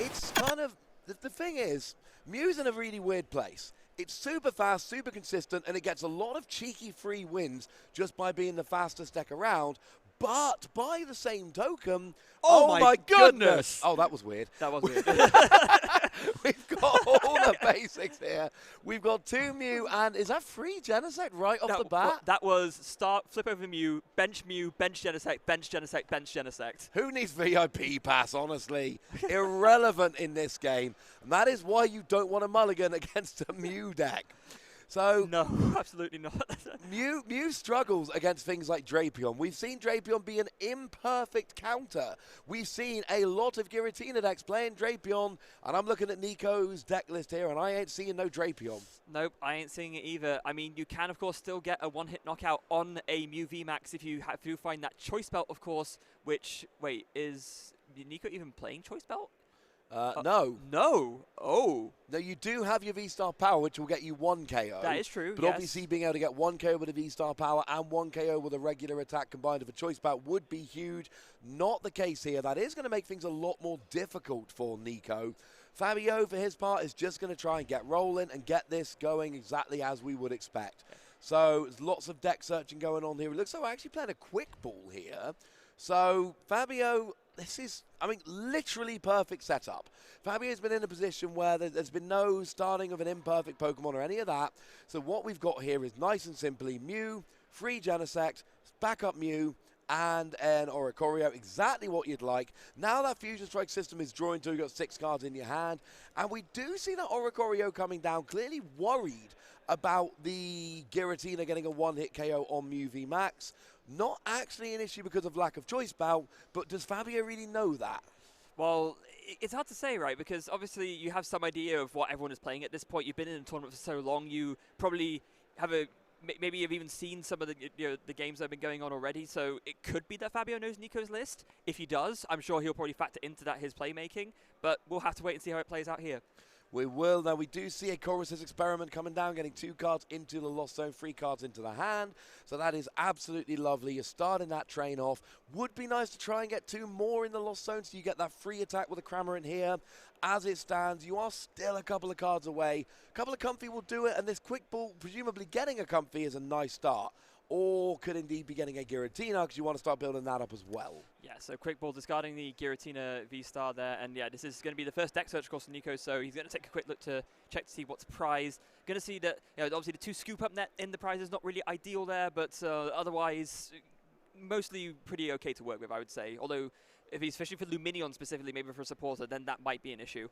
it's kind of, the thing is, Mew's in a really weird place. It's super fast, super consistent, and it gets a lot of cheeky free wins just by being the fastest deck around. But by the same token, oh my goodness! Oh, that was weird. That was weird. We've got all the basics here. We've got 2 Mew, and is that 3 Genesect right off the bat? That was start, flip over Mew, bench Genesect, bench Genesect, bench Genesect. Who needs VIP pass, honestly? Irrelevant in this game. And that is why you don't want a mulligan against a Mew deck. So no, absolutely not. Mew struggles against things like Drapion. We've seen Drapion be an imperfect counter. We've seen a lot of Giratina decks playing Drapion, and I'm looking at Nico's deck list here, and I ain't seeing no Drapion. Nope, I ain't seeing it either. I mean, you can, of course, still get a one-hit knockout on a Mew VMAX if you do find that Choice Belt, of course, which, wait, is Nico even playing Choice Belt? No. No. Oh. No, you do have your V-Star power, which will get you 1 KO. That is true, But yes. obviously being able to get 1 KO with a V-Star power and 1 KO with a regular attack combined with a choice bout would be huge. Not the case here. That is going to make things a lot more difficult for Nico. Fabio, for his part, is just going to try and get rolling and get this going exactly as we would expect. So there's lots of deck searching going on here. It looks like we're actually playing a quick ball here. So Fabio, this is, I mean, literally perfect setup. Fabio's been in a position where there's been no starting of an imperfect Pokemon or any of that. So what we've got here is nice and simply Mew, 3 Genesect, backup Mew, and an Oricorio, exactly what you'd like. Now that Fusion Strike system is drawing to, you've got 6 cards in your hand, and we do see that Oricorio coming down, clearly worried about the Giratina getting a one-hit KO on Mew VMAX. Not actually an issue because of lack of choice bout, but does Fabio really know that? Well, it's hard to say, right? Because obviously you have some idea of what everyone is playing at this point. You've been in a tournament for so long, you probably have a maybe you've even seen some of the the games that have been going on already. So it could be that Fabio knows Nico's list. If he does, I'm sure he'll probably factor into that his playmaking. But we'll have to wait and see how it plays out here. We will. Now, we do see a Chorus's Experiment coming down, getting 2 cards into the Lost Zone, 3 cards into the hand. So that is absolutely lovely. You're starting that train off. Would be nice to try and get 2 more in the Lost Zone so you get that free attack with a Cramorant here. As it stands, you are still a couple of cards away. A couple of Comfy will do it, and this Quick Ball, presumably getting a Comfy, is a nice start. Or could indeed be getting a Giratina because you want to start building that up as well. Yeah, so Quick Ball discarding the Giratina V-Star there. And yeah, this is going to be the first deck search, of course, for Nico. So he's going to take a quick look to check to see what's prized. Going to see that, obviously the 2 scoop up net in the prize is not really ideal there. But otherwise, mostly pretty okay to work with, I would say. Although if he's fishing for Luminion specifically, maybe for a supporter, then that might be an issue.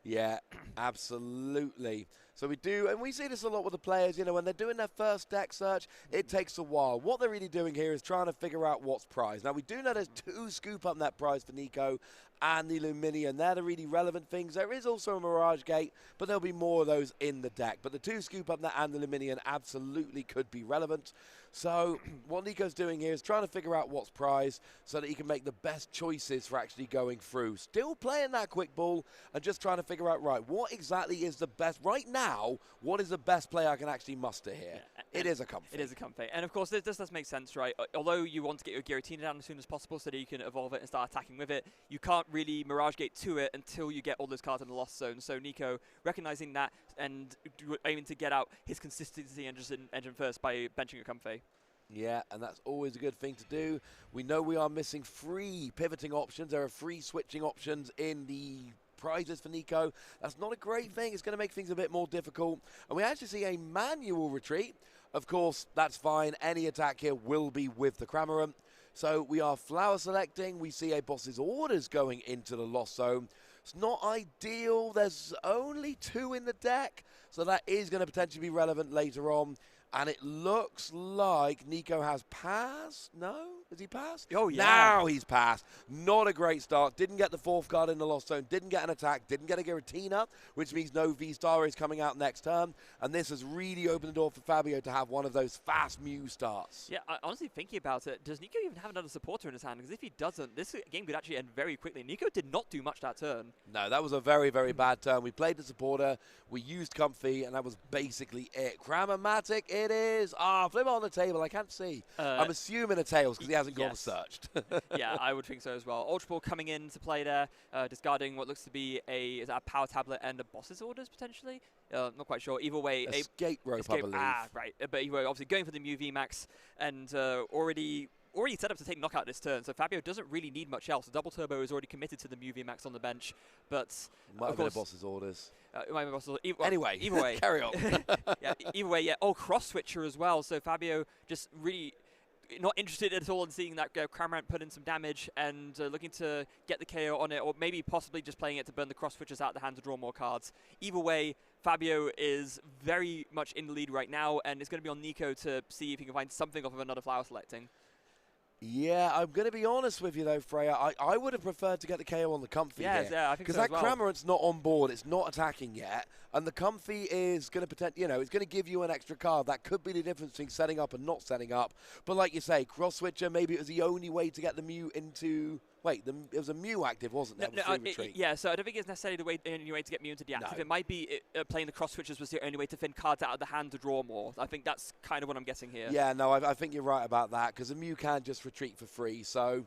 Yeah, absolutely. So we do, and we see this a lot with the players, when they're doing their first deck search, it takes a while. What they're really doing here is trying to figure out what's prized. Now, we do know there's 2 scoop up net prize for Nico and the Luminion. They're the really relevant things. There is also a Mirage Gate, but there'll be more of those in the deck. But the 2 scoop up net and the Luminion absolutely could be relevant. So what Nico's doing here is trying to figure out what's prized so that he can make the best choices for actually going through. Still playing that quick ball and just trying to figure out, right, what exactly is the best, right now, what is the best play I can actually muster here? Yeah, it is a Comfy. It is a Comfy. And of course, this does make sense, right? Although you want to get your Giratina down as soon as possible so that you can evolve it and start attacking with it, you can't really Mirage Gate to it until you get all those cards in the Lost Zone. So Nico, recognizing that and aiming to get out his consistency engine first by benching a Comfy. Yeah, and that's always a good thing to do. We know we are missing 3 pivoting options. There are 3 switching options in the prizes for Nico. That's not a great thing. It's going to make things a bit more difficult. And we actually see a manual retreat. Of course, that's fine. Any attack here will be with the Cramorant. So we are flower selecting. We see a boss's orders going into the Lost Zone. It's not ideal. There's only 2 in the deck. So that is going to potentially be relevant later on. And it looks like Nico has passed. No? Has he passed? Oh, yeah. Now he's passed. Not a great start. Didn't get the 4th card in the Lost Zone. Didn't get an attack. Didn't get a Giratina, which means no V-Star is coming out next turn. And this has really opened the door for Fabio to have one of those fast Mew starts. Yeah, honestly, thinking about it, does Nico even have another supporter in his hand? Because if he doesn't, this game could actually end very quickly. Nico did not do much that turn. No, that was a very, very bad turn. We played the supporter. We used Comfy, and that was basically it. Cramomatic it is. Flip it on the table. I can't see. I'm assuming a Tails because he has hasn't gone and searched. Yeah, I would think so as well. Ultra Ball coming in to play there, discarding what looks to be is that a power tablet and a boss's orders potentially. Not quite sure. Either way, escape rope, I believe. Right. But either way, obviously going for the Mew VMAX and already set up to take knockout this turn. So Fabio doesn't really need much else. The double turbo is already committed to the Mew VMAX on the bench, but might have been a boss's orders. Anyway, either way, carry on. Yeah, either way, yeah. Oh, cross switcher as well. So Fabio just really not interested at all in seeing that Cramorant put in some damage and looking to get the KO on it, or maybe possibly just playing it to burn the cross switchers out of the hand to draw more cards. Either way, Fabio is very much in the lead right now, and it's going to be on Nico to see if he can find something off of another flower selecting. Yeah, I'm going to be honest with you though, Freya. I would have preferred to get the KO on the Comfy here. Yeah, I think so because as well. that Cramorant's not on board. It's not attacking yet. And the Comfy is going to pretend, it's going to give you an extra card. That could be the difference between setting up and not setting up. But like you say, cross switcher, maybe it was the only way to get the Mew into... Wait, it was a Mew active, wasn't there? Yeah, so I don't think it's necessarily the only way to get Mew into the active. No. It might be playing the cross switches was the only way to thin cards out of the hand to draw more. I think that's kind of what I'm guessing here. Yeah, no, I think you're right about that, because a Mew can just retreat for free. So,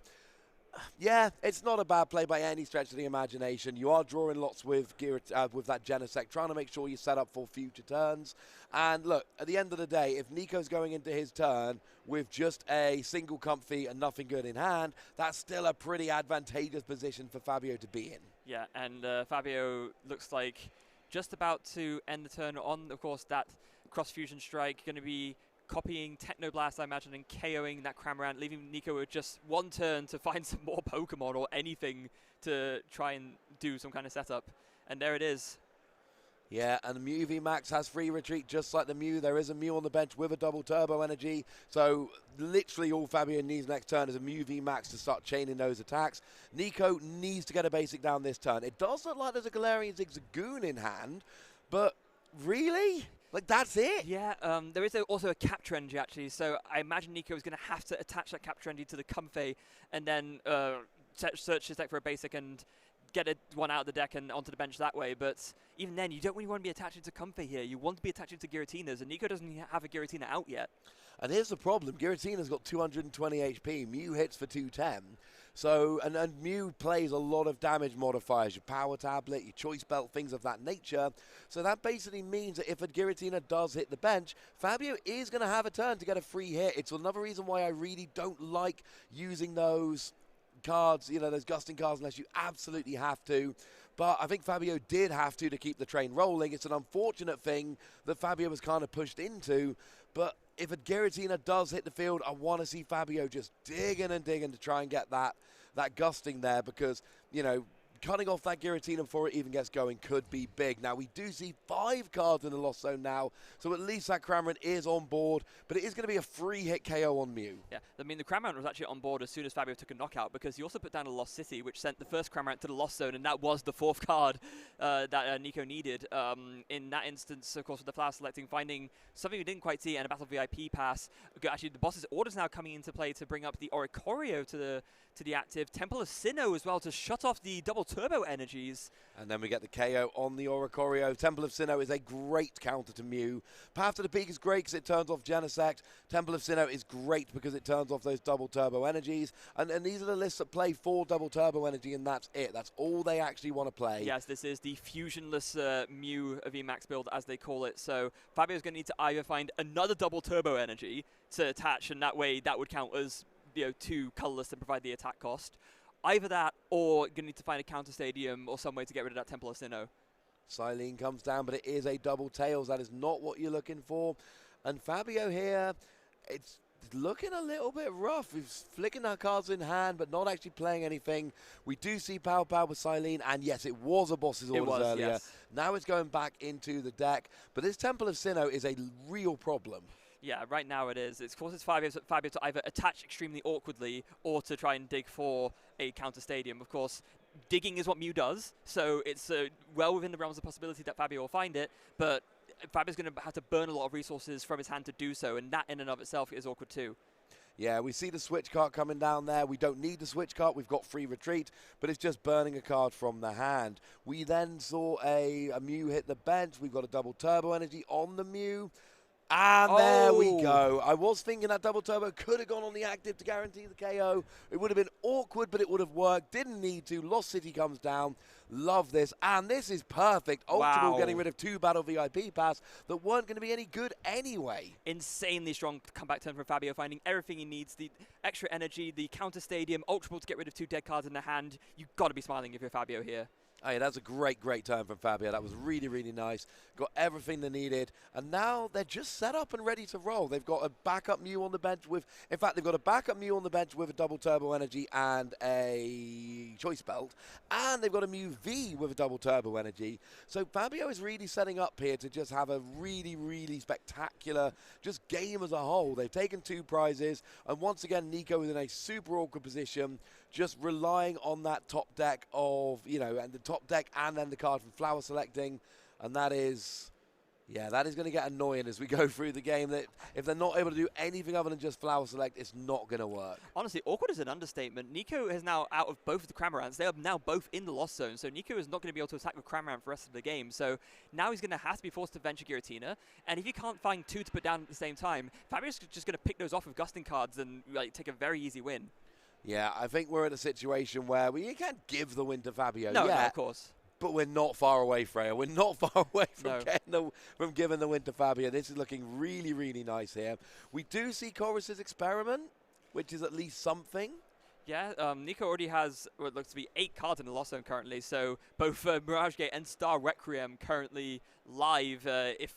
yeah, it's not a bad play by any stretch of the imagination. You are drawing lots with that Genesect, trying to make sure you set up for future turns. And look, at the end of the day, if Nico's going into his turn with just a single Comfy and nothing good in hand, that's still a pretty advantageous position for Fabio to be in. Yeah, and Fabio looks like just about to end the turn on, of course, that cross-fusion strike, going to be copying Technoblast, I imagine, and KOing that Cramorant, leaving Nico with just one turn to find some more Pokemon or anything to try and do some kind of setup. And there it is. Yeah, and the Mew VMAX has free retreat just like the Mew. There is a Mew on the bench with a double turbo energy. So literally all Fabio needs next turn is a Mew VMAX to start chaining those attacks. Nico needs to get a basic down this turn. It does look like there's a Galarian Zigzagoon in hand, but really? Like, that's it? Yeah, there is also a Capture Energy, actually. So I imagine Nico is going to have to attach that Capture Energy to the Comfey and then search his deck for a basic and get one out of the deck and onto the bench that way. But even then, you don't really want to be attaching to Comfey here. You want to be attaching to Giratinas, and Nico doesn't have a Giratina out yet. And here's the problem. Giratina's got 220 HP. Mew hits for 210. So, and Mew plays a lot of damage modifiers, your Power Tablet, your Choice Belt, things of that nature. So that basically means that if a Giratina does hit the bench, Fabio is going to have a turn to get a free hit. It's another reason why I really don't like using those cards, those gusting cards, unless you absolutely have to. But I think Fabio did have to keep the train rolling. It's an unfortunate thing that Fabio was kind of pushed into. But if a Giratina does hit the field, I want to see Fabio just digging and digging to try and get that gusting there, because, cutting off that Giratina before it even gets going could be big. Now, we do see 5 cards in the Lost Zone now, so at least that Cramorant is on board, but it is going to be a free hit KO on Mew. Yeah, I mean, the Cramorant was actually on board as soon as Fabio took a knockout, because he also put down a Lost City, which sent the first Cramorant to the Lost Zone, and that was the 4th card that Nico needed. In that instance, of course, with the flower selecting, finding something we didn't quite see, and a Battle VIP pass. Actually, the boss's orders now coming into play to bring up the Oricorio to the active. Temple of Sinnoh as well to shut off the double turbo energies. And then we get the KO on the Oricorio. Temple of Sinnoh is a great counter to Mew. Path to the Peak is great because it turns off Genesect. Temple of Sinnoh is great because it turns off those double turbo energies. And these are the lists that play 4 double turbo energy, and that's it. That's all they actually want to play. Yes, this is the fusionless Mew VMAX build, as they call it. So Fabio's going to need to either find another double turbo energy to attach, and that way that would count as 2 colorless to provide the attack cost. Either that, or going to need to find a counter stadium or some way to get rid of that Temple of Sinnoh. Silene comes down, but it is a double tails. That is not what you're looking for. And Fabio here, it's looking a little bit rough. He's flicking our cards in hand, but not actually playing anything. We do see Pow with Silene, and yes, it was a boss's orders earlier. Yes. Now it's going back into the deck. But this Temple of Sinnoh is a real problem. Yeah, right now it is. It's forces Fabio to either attach extremely awkwardly or to try and dig for a counter stadium. Of course, digging is what Mew does, so it's well within the realms of possibility that Fabio will find it, but Fabio's going to have to burn a lot of resources from his hand to do so, and that in and of itself is awkward too. Yeah, we see the switch card coming down there. We don't need the switch card. We've got free retreat, but it's just burning a card from the hand. We then saw a Mew hit the bench. We've got a double turbo energy on the Mew. And there we go. I was thinking that double turbo could have gone on the active to guarantee the KO. It would have been awkward, but it would have worked. Didn't need to. Lost City comes down. Love this. And this is perfect. Ultra Ball getting rid of 2 battle VIP pass that weren't going to be any good anyway. Insanely strong comeback turn from Fabio, finding everything he needs. The extra energy, the counter stadium, Ultra Ball to get rid of 2 dead cards in the hand. You've got to be smiling if you're Fabio here. Oh, yeah, that's a great turn from Fabio. That was really, really nice. Got everything they needed. And now they're just set up and ready to roll. They've got a backup Mew on the bench with... In fact, they've got a backup Mew on the bench with a double turbo energy and a choice belt. And they've got a Mew V with a double turbo energy. So Fabio is really setting up here to just have a really, really spectacular just game as a whole. They've taken 2 prizes. And once again, Nico is in a super awkward position, just relying on that top deck of, you know, and the top deck and then the card from flower selecting. And that is, yeah, that is going to get annoying as we go through the game. That if they're not able to do anything other than just flower select, it's not going to work. Honestly, awkward is an understatement. Nico is now out of both of the Cramorants. They are now both in the lost zone, so Nico is not going to be able to attack with Cramorant for the rest of the game. So now he's going to have to be forced to venture Giratina, and if you can't find 2 to put down at the same time, Fabio's just going to pick those off with gusting cards and like take a very easy win. Yeah, I think we're in a situation where you can't give the win to Fabio No, yet. no, of course. But we're not far away, Freya. We're not far away from from giving the win to Fabio. This is looking really, really nice here. We do see Chorus's experiment, which is at least something. Yeah, Nico already has what looks to be 8 cards in the lost zone currently, so both Mirage Gate and Star Requiem currently live. If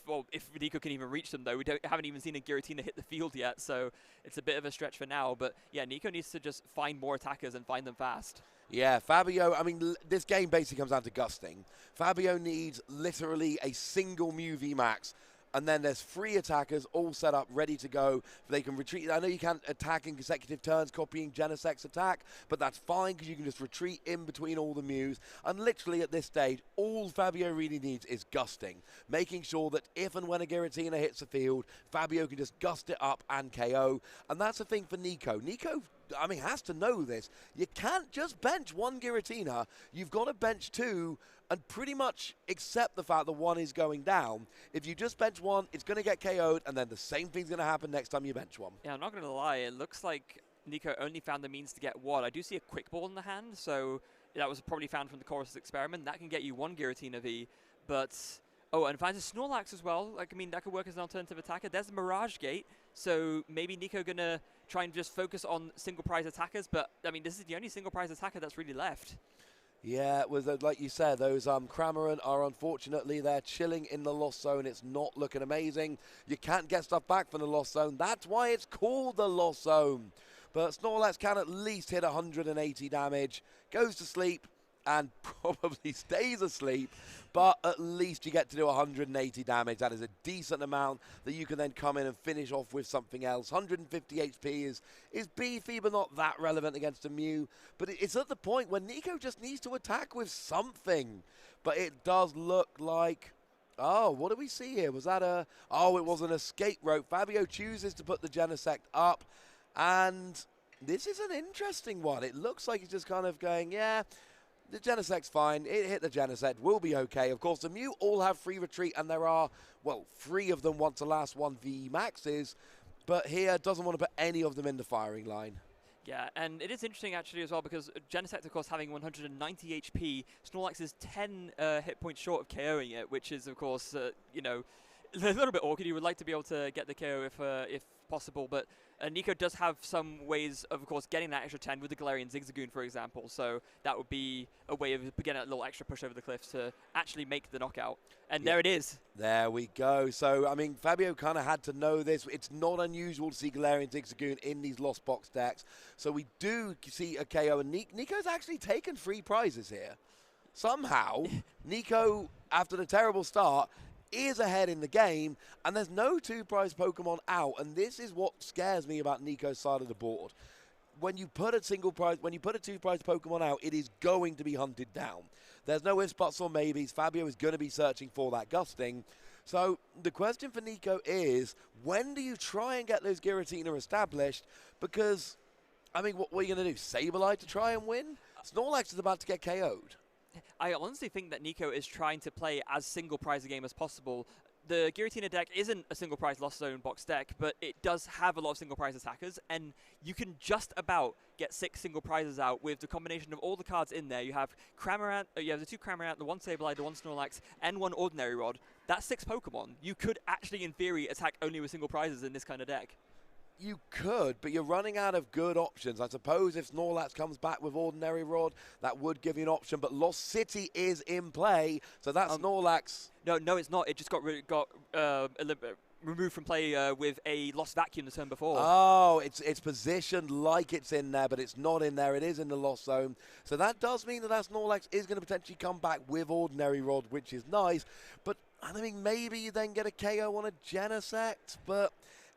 Nico can even reach them, though, we haven't even seen a Giratina hit the field yet, so it's a bit of a stretch for now. But yeah, Nico needs to just find more attackers and find them fast. Yeah, Fabio, I mean, this game basically comes down to gusting. Fabio needs literally a single Mew VMAX, and then there's 3 attackers all set up, ready to go. They can retreat. I know you can't attack in consecutive turns copying Genesec's attack, but that's fine because you can just retreat in between all the Mews. And literally at this stage, all Fabio really needs is gusting, making sure that if and when a Giratina hits the field, Fabio can just gust it up and KO. And that's the thing for Nico. Nico, I mean, has to know this. You can't just bench 1 Giratina. You've got to bench 2 and pretty much accept the fact that 1 is going down. If you just bench 1, it's going to get KO'd, and then the same thing's going to happen next time you bench 1. Yeah, I'm not going to lie. It looks like Nico only found the means to get 1. I do see a quick ball in the hand, so that was probably found from the Chorus experiment. That can get you 1 Giratina V, but... Oh, and finds a Snorlax as well. Like, I mean, that could work as an alternative attacker. There's the Mirage Gate, so maybe Nico going to try and just focus on single prize attackers, but, I mean, this is the only single prize attacker that's really left. Yeah, it was like you said, those Cramorant are unfortunately, they're chilling in the lost zone. It's not looking amazing. You can't get stuff back from the lost zone. That's why it's called the lost zone. But Snorlax can at least hit 180 damage, goes to sleep, and probably stays asleep, but at least you get to do 180 damage. That is a decent amount that you can then come in and finish off with something else. 150 HP is beefy, but not that relevant against a Mew. But it's at the point where Nico just needs to attack with something. But it does look like... Oh, what do we see here? Was that a... Oh, it was an escape rope. Fabio chooses to put the Genesect up, and this is an interesting one. It looks like he's just kind of going, yeah... The Genesect's fine. It hit the Genesect. We'll be okay. Of course, the Mew all have free retreat, and there are, well, 3 of them want to last 1 VMAXs, but here doesn't want to put any of them in the firing line. Yeah, and it is interesting actually as well because Genesect, of course, having 190 HP, Snorlax is 10 hit points short of KOing it, which is, of course, you know, a little bit awkward. You would like to be able to get the KO if possible, but Nico does have some ways of course, getting that extra 10 with the Galarian Zigzagoon, for example, so that would be a way of getting a little extra push over the cliffs to actually make the knockout. And there it is. There we go. So, I mean, Fabio kind of had to know this. It's not unusual to see Galarian Zigzagoon in these Lost Box decks, so we do see a KO, and Nico's actually taken 3 prizes here. Somehow, Nico, after the terrible start, is ahead in the game, and there's no 2-prize Pokemon out, and this is what scares me about Nico's side of the board. When you put a 2-prize Pokemon out, it is going to be hunted down. There's no ifs, buts, or maybes. Fabio is going to be searching for that gusting. So the question for Nico is, when do you try and get those Giratina established? Because, I mean, what are you going to do? Sableye to try and win? Snorlax is about to get KO'd. I honestly think that Nico is trying to play as single prize a game as possible. the Giratina deck isn't a single prize Lost Zone box deck, but it does have a lot of single prize attackers, and you can just about get 6 single prizes out with the combination of all the cards in there. You have Cramorant, you have the 2 Cramorant, the 1 Sableye, the 1 Snorlax, and 1 Ordinary Rod. That's 6 Pokemon. You could actually, in theory, attack only with single prizes in this kind of deck. You could, but you're running out of good options. I suppose if Snorlax comes back with Ordinary Rod, that would give you an option, but Lost City is in play, so that's Snorlax. No, it's not. It just got removed from play with a Lost Vacuum the turn before. Oh, it's positioned like it's in there, but it's not in there. It is in the Lost Zone. So that does mean that Snorlax is going to potentially come back with Ordinary Rod, which is nice. But, I mean, maybe you then get a KO on a Genesect, but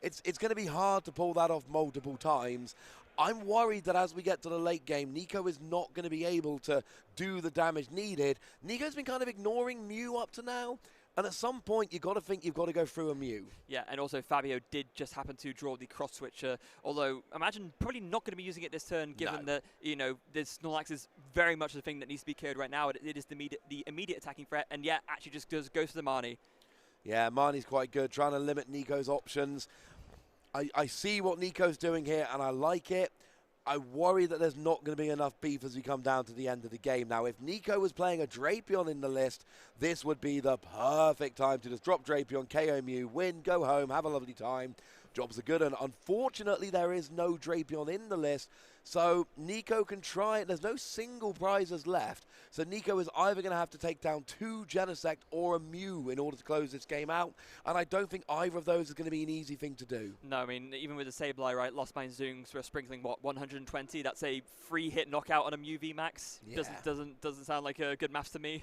it's going to be hard to pull that off multiple times. I'm worried that as we get to the late game, Nico is not going to be able to do the damage needed. Nico's been kind of ignoring Mew up to now. And at some point, you've got to think you've got to go through a Mew. Yeah, and also Fabio did just happen to draw the Cross Switcher, although imagine probably not going to be using it this turn, given that, you know, this Snorlax is very much the thing that needs to be killed right now. It is the immediate attacking threat, and yeah, actually just goes for the Marnie. Yeah, Marnie's quite good, trying to limit Nico's options. I see what Nico's doing here, and I like it. I worry that there's not going to be enough beef as we come down to the end of the game. Now, if Nico was playing a Drapion in the list, this would be the perfect time to just drop Drapion, KO Mew, win, go home, have a lovely time. Jobs are good, and unfortunately, there is no Drapion in the list, so Nico can try it. There's no single prizes left, so Nico is either going to have to take down 2 Genesect or a Mew in order to close this game out, and I don't think either of those is going to be an easy thing to do. No, I mean, even with the Sableye, right, Lost Mine Zooms for sprinkling, what, 120? That's a free hit knockout on a Mew VMAX. Yeah. Doesn't sound like a good maths to me.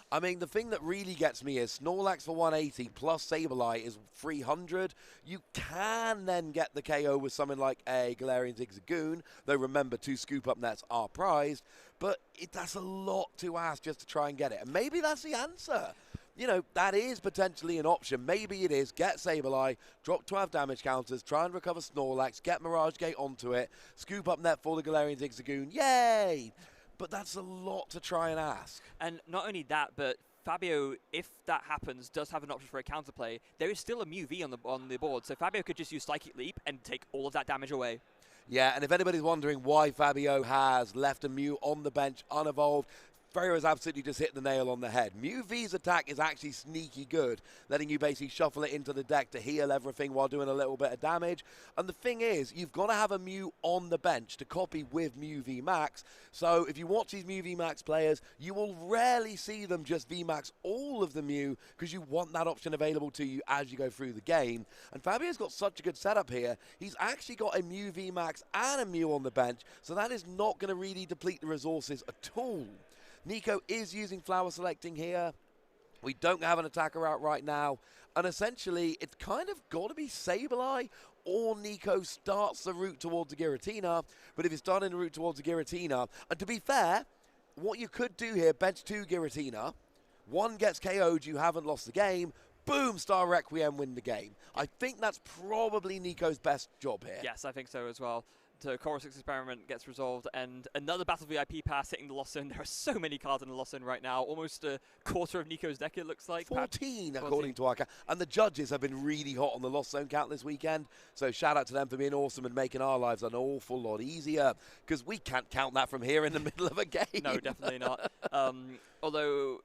I mean, the thing that really gets me is Snorlax for 180 plus Sableye is 300. You can then get the KO with something like a Galarian Zigzagoon, though remember, 2 scoop-up nets are prized, but that's a lot to ask just to try and get it. And maybe that's the answer. You know, that is potentially an option. Maybe it is. Get Sableye, drop 12 damage counters, try and recover Snorlax, get Mirage Gate onto it, scoop up net for the Galarian Zigzagoon. Yay! But that's a lot to try and ask. And not only that, but Fabio, if that happens, does have an option for a counterplay. There is still a Mew V on the board, so Fabio could just use Psychic Leap and take all of that damage away. Yeah, and if anybody's wondering why Fabio has left a Mew on the bench unevolved, Ferrer has absolutely just hit the nail on the head. Mew V's attack is actually sneaky good, letting you basically shuffle it into the deck to heal everything while doing a little bit of damage. And the thing is, you've got to have a Mew on the bench to copy with Mew VMAX. So if you watch these Mew VMAX players, you will rarely see them just VMAX all of the Mew because you want that option available to you as you go through the game. And Fabio's got such a good setup here. He's actually got a Mew VMAX and a Mew on the bench, so that is not going to really deplete the resources at all. Nico is using Flower Selecting here. We don't have an attacker out right now. And essentially, it's kind of got to be Sableye or Nico starts the route towards the Giratina. But if you're starting the route towards the Giratina, and to be fair, what you could do here, bench 2 Giratina, 1 gets KO'd, you haven't lost the game, boom, Star Requiem, win the game. I think that's probably Nico's best job here. Yes, I think so as well. The Chorus Experiment gets resolved, and another Battle VIP pass hitting the Lost Zone. There are so many cards in the Lost Zone right now. Almost a quarter of Nico's deck, it looks like. 14, according to our count. And the judges have been really hot on the Lost Zone count this weekend. So shout out to them for being awesome and making our lives an awful lot easier. Because we can't count that from here in the middle of a game. No, definitely not. Although,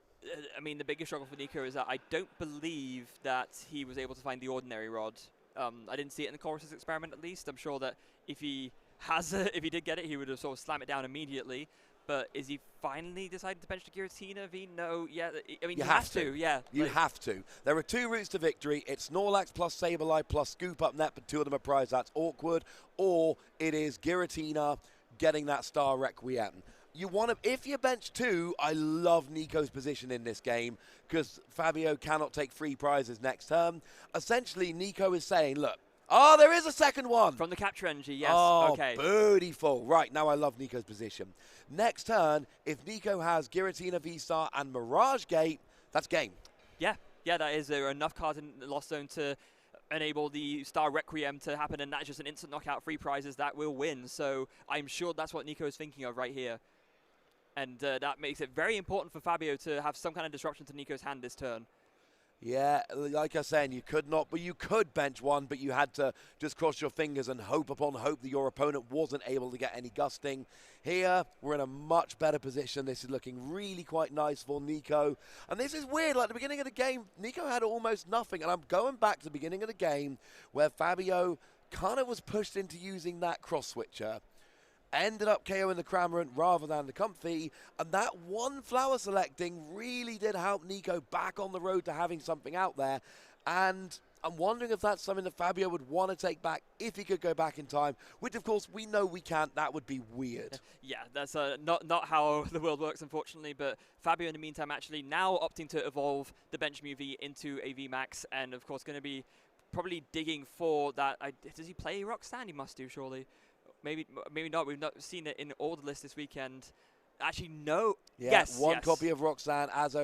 I mean, the biggest struggle for Nico is that I don't believe that he was able to find the Ordinary Rod. I didn't see it in the Chorus Experiment, at least. I'm sure that if he did get it, he would have sort of slammed it down immediately. But is he finally decided to bench the Giratina V? No, yeah. I mean, you have to, yeah. You have to. There are 2 routes to victory. It's Snorlax plus Sableye plus Scoop Up Net, but 2 of them are prized. That's awkward. Or it is Giratina getting that Star Requiem. You want to, if you bench 2, I love Nico's position in this game because Fabio cannot take 3 prizes next turn. Essentially, Nico is saying, look, oh, there is a second one. From the Capture Energy, yes. Oh, okay. beautiful. Right, now I love Nico's position. Next turn, if Nico has Giratina, V-Star, and Mirage Gate, that's game. Yeah, that is. There are enough cards in the Lost Zone to enable the Star Requiem to happen, and that's just an instant knockout, 3 prizes that will win. So I'm sure that's what Nico is thinking of right here. And that makes it very important for Fabio to have some kind of disruption to Nico's hand this turn. Yeah, like I was saying, you could not, but you could bench one, but you had to just cross your fingers and hope upon hope that your opponent wasn't able to get any gusting. Here, we're in a much better position. This is looking really quite nice for Nico. And this is weird, like the beginning of the game, Nico had almost nothing. And I'm going back to the beginning of the game where Fabio kind of was pushed into using that cross switcher. Ended up KOing the Cramorant rather than the Comfy, and that one flower selecting really did help Nico back on the road to having something out there. And I'm wondering if that's something that Fabio would want to take back if he could go back in time, which of course we know we can't. That would be weird. Yeah, that's not how the world works, unfortunately. But Fabio, in the meantime, actually now opting to evolve the Benjamin V into a VMAX, and of course going to be probably digging for that. Does he play Roxanne? He must do, surely. Maybe not. We've not seen it in all the lists this weekend. Actually, no. Yeah, yes, one copy of Roxanne, as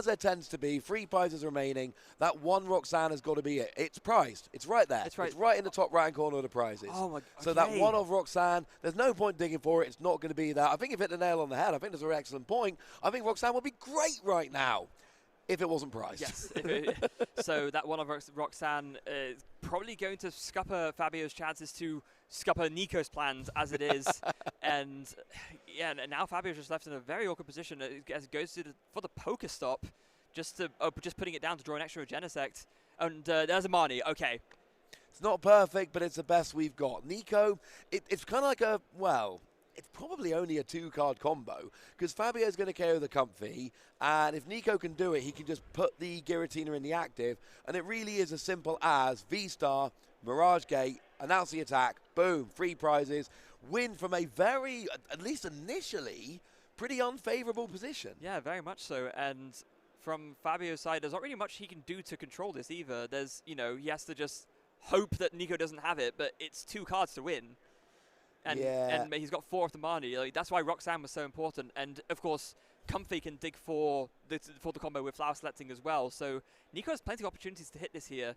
there tends to be. 3 prizes remaining. That one Roxanne has got to be it. It's prized. It's right there. It's right. It's right in the top right corner of the prizes. Oh my. Okay. So that one of Roxanne, there's no point digging for it. It's not going to be there. I think you've hit the nail on the head. I think that's an excellent point. I think Roxanne would be great right now if it wasn't prized. Yes. So that one of Roxanne is probably going to scupper Fabio's chances to scupper Nico's plans as it is. And yeah, and now Fabio's just left in a very awkward position as it goes for the poker stop, just putting it down to draw an extra Genesect. And there's a Marnie. Okay. It's not perfect, but it's the best we've got. Nico, it's kind of like it's probably only a 2-card combo because Fabio's going to KO the Comfy, and if Nico can do it, he can just put the Giratina in the active, and it really is as simple as VSTAR, Mirage Gate, announce the attack, boom, 3 prizes, win from a very, at least initially, pretty unfavorable position. Yeah, very much so. And from Fabio's side, there's not really much he can do to control this either. There's, he has to just hope that Nico doesn't have it, but it's 2 cards to win. And he's got 4 of the Marnie. Like, that's why Roxanne was so important. And of course, Comfy can dig for the combo with flower selecting as well. So Nico has plenty of opportunities to hit this here.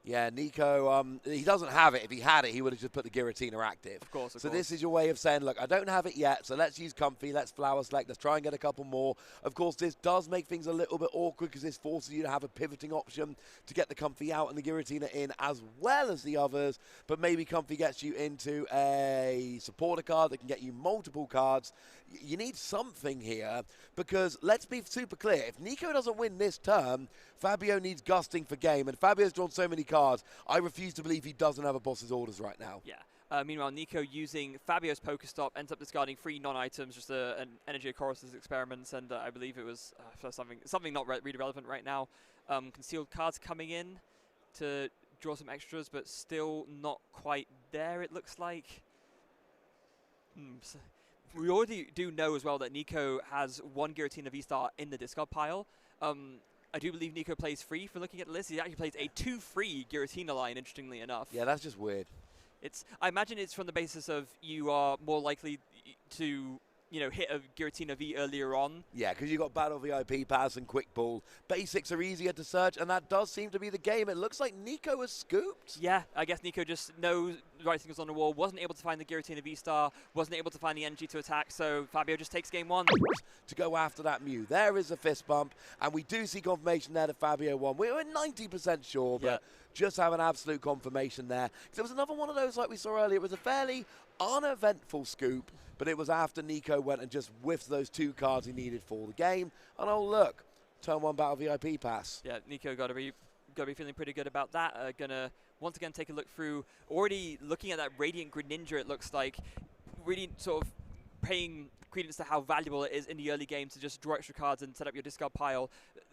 Yeah, Nico, he doesn't have it. If he had it, he would have just put the Giratina active. Of course, So this is your way of saying, look, I don't have it yet, so let's use Comfy, let's flower select, let's try and get a couple more. Of course, this does make things a little bit awkward because this forces you to have a pivoting option to get the Comfy out and the Giratina in as well as the others, but maybe Comfy gets you into a supporter card that can get you multiple cards. You need something here because let's be super clear. If Nico doesn't win this turn, Fabio needs gusting for game, and Fabio's drawn so many cards, I refuse to believe he doesn't have a boss's orders right now. Yeah. Meanwhile, Nico using Fabio's Pokestop ends up discarding 3 non-items, just an Energy of Chorus's experiments, and I believe it was something not really relevant right now. Concealed cards coming in to draw some extras, but still not quite there, it looks like. We already do know as well that Nico has 1 Giratina V-Star in the discard pile. I do believe Nico plays free. For looking at the list, he actually plays a 2-free Giratina line, interestingly enough. Yeah, that's just weird. I imagine it's from the basis of you are more likely to hit a Giratina V earlier on. Yeah, because you've got Battle VIP Pass and Quick Ball. Basics are easier to search, and that does seem to be the game. It looks like Nico was scooped. Yeah, I guess Nico just knows the writing was on the wall, wasn't able to find the Giratina V-Star, wasn't able to find the energy to attack, so Fabio just takes game 1. To go after that Mew. There is a fist bump, and we do see confirmation there that Fabio won. We were 90% sure, but just have an absolute confirmation there. There was another one of those like we saw earlier. It was a fairly uneventful scoop, but it was after Nico went and just whiffed those 2 cards he needed for the game. And oh look, turn 1 Battle VIP Pass. Yeah, Nico got to be feeling pretty good about that. Gonna once again take a look through. Already looking at that Radiant Greninja, it looks like really sort of paying credence to how valuable it is in the early game to just draw extra cards and set up your discard pile.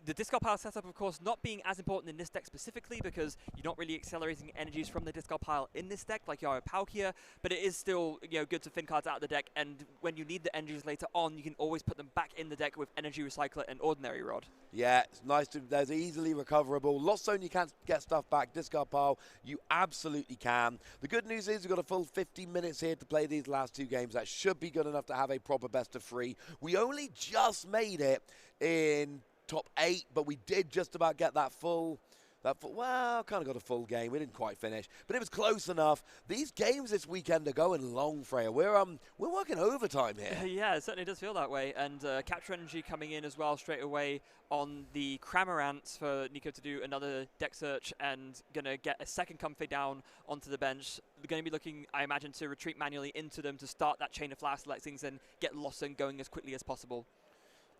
The discard pile setup, of course, not being as important in this deck specifically because you're not really accelerating energies from the discard pile in this deck like you are at Palkia, but it is still good to thin cards out of the deck, and when you need the energies later on, you can always put them back in the deck with Energy Recycler and Ordinary Rod. Yeah, it's nice to, there's easily recoverable. Lost Zone, you can't get stuff back. Discard pile, you absolutely can. The good news is we've got a full 50 minutes here to play these last 2 games. That should be good enough to have a proper best of 3. We only just made it in top 8, but we did just about get that full Well, kind of got a full game. We didn't quite finish, but it was close enough. These games this weekend are going long, Freya. We're working overtime here. Yeah, it certainly does feel that way. And Capture Energy coming in as well straight away on the Cramorant for Nico to do another deck search and going to get a second Comfey down onto the bench. They're going to be looking, I imagine, to retreat manually into them to start that chain of flower selectings and get Lost Zone going as quickly as possible.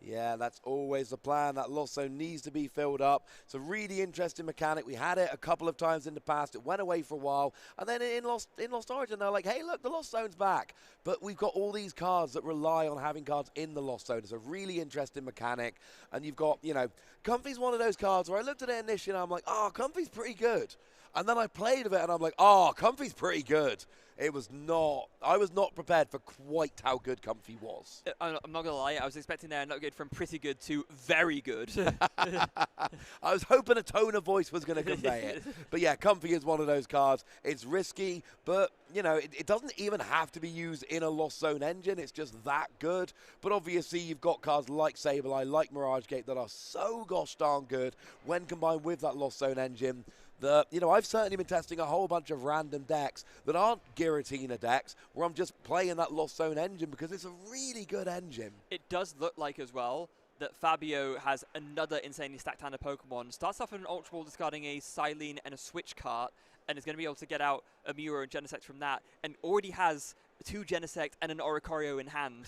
Yeah, that's always the plan. That Lost Zone needs to be filled up. It's a really interesting mechanic. We had it a couple of times in the past. It went away for a while. And then in Lost Origin, they're like, hey, look, the Lost Zone's back. But we've got all these cards that rely on having cards in the Lost Zone. It's a really interesting mechanic. And you've got, you know, Comfey's one of those cards where I looked at it initially and I'm like, oh, Comfey's pretty good. And then I played with it and I'm like, oh, Comfey's pretty good. It was not, I was not prepared for quite how good Comfey was. I'm not going to lie, I was expecting there not good from pretty good to very good. I was hoping a tone of voice was going to convey it. But yeah, Comfey is one of those cards. It's risky, but you know, it doesn't even have to be used in a Lost Zone engine. It's just that good. But obviously you've got cards like Sableye, like Mirage Gate that are so gosh darn good when combined with that Lost Zone engine. You know, I've certainly been testing a whole bunch of random decks that aren't Giratina decks, where I'm just playing that Lost Zone engine because it's a really good engine. It does look like as well that Fabio has another insanely stacked hand of Pokemon. Starts off in an Ultra Ball discarding a Silene and a Switch cart, and is going to be able to get out a Muro and Genesect from that, and already has 2 Genesect and an Oricorio in hand.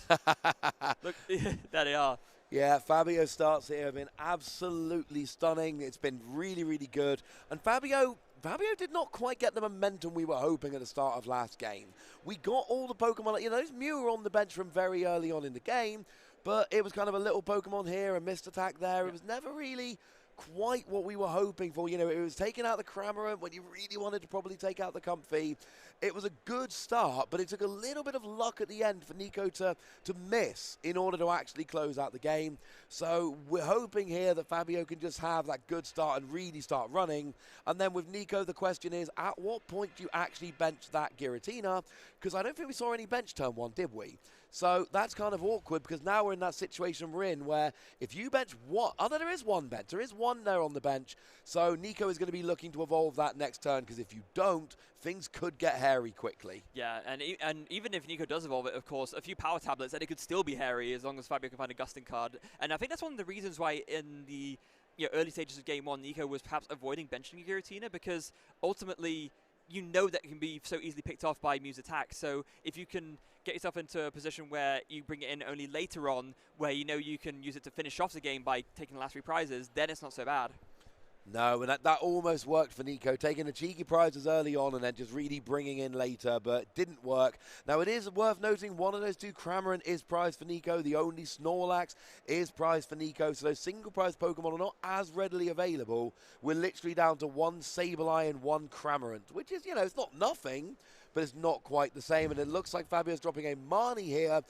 Look, there they are. Yeah, Fabio starts here have been absolutely stunning. It's been really, really good. And Fabio did not quite get the momentum we were hoping at the start of last game. We got all the Pokemon, you know, there's Mew on the bench from very early on in the game, but it was kind of a little Pokemon here, a missed attack there. It was never really quite what we were hoping for. You know, it was taking out the Cramorant when you really wanted to probably take out the Comfey. It was a good start, but it took a little bit of luck at the end for Nico to miss in order to actually close out the game. So we're hoping here that Fabio can just have that good start and really start running. And then with Nico, the question is, at what point do you actually bench that Giratina? Because I don't think we saw any bench turn 1, did we? So that's kind of awkward because now we're in that situation we're in where if you bench one, there is one bench. There is one there on the bench. So Nico is going to be looking to evolve that next turn because if you don't, things could get hairy quickly. Yeah, and even if Nico does evolve it, of course, a few power tablets, and it could still be hairy as long as Fabio can find a gusting card. And I think that's one of the reasons why in the early stages of Game 1, Nico was perhaps avoiding benching Giratina because ultimately you know that it can be so easily picked off by Mew's attack. So if you can get yourself into a position where you bring it in only later on, where you know you can use it to finish off the game by taking the last 3 prizes, then it's not so bad. No, and that almost worked for Nico, taking the cheeky prizes early on and then just really bringing in later, but it didn't work. Now, it is worth noting one of those 2 Cramorant is prized for Nico. The only Snorlax is prized for Nico, so those single prize Pokemon are not as readily available. We're literally down to 1 Sableye and 1 Cramorant, which is, you know, it's not nothing, but it's not quite the same. And it looks like Fabio's dropping a Marnie here.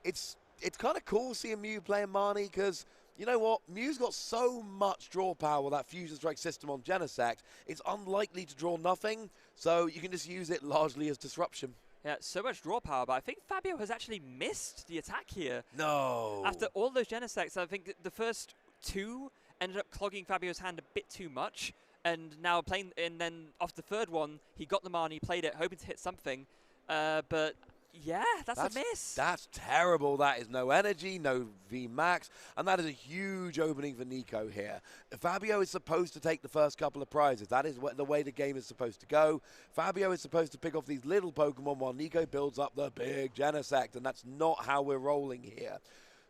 It's kind of cool seeing Mew playing Marnie because, you know what, Mew's got so much draw power with that Fusion Strike system on Genesect, it's unlikely to draw nothing, so you can just use it largely as disruption. Yeah, so much draw power, but I think Fabio has actually missed the attack here. No. After all those Genesects, I think the first 2 ended up clogging Fabio's hand a bit too much, and now playing, and then off the 3rd one, he got the Marnie, played it, hoping to hit something, but yeah, that's a miss. That's terrible. That is no energy, no VMAX, and that is a huge opening for Nico here. Fabio is supposed to take the first couple of prizes. That is the way the game is supposed to go. Fabio is supposed to pick off these little Pokemon while Nico builds up the big Genesect, and that's not how we're rolling here.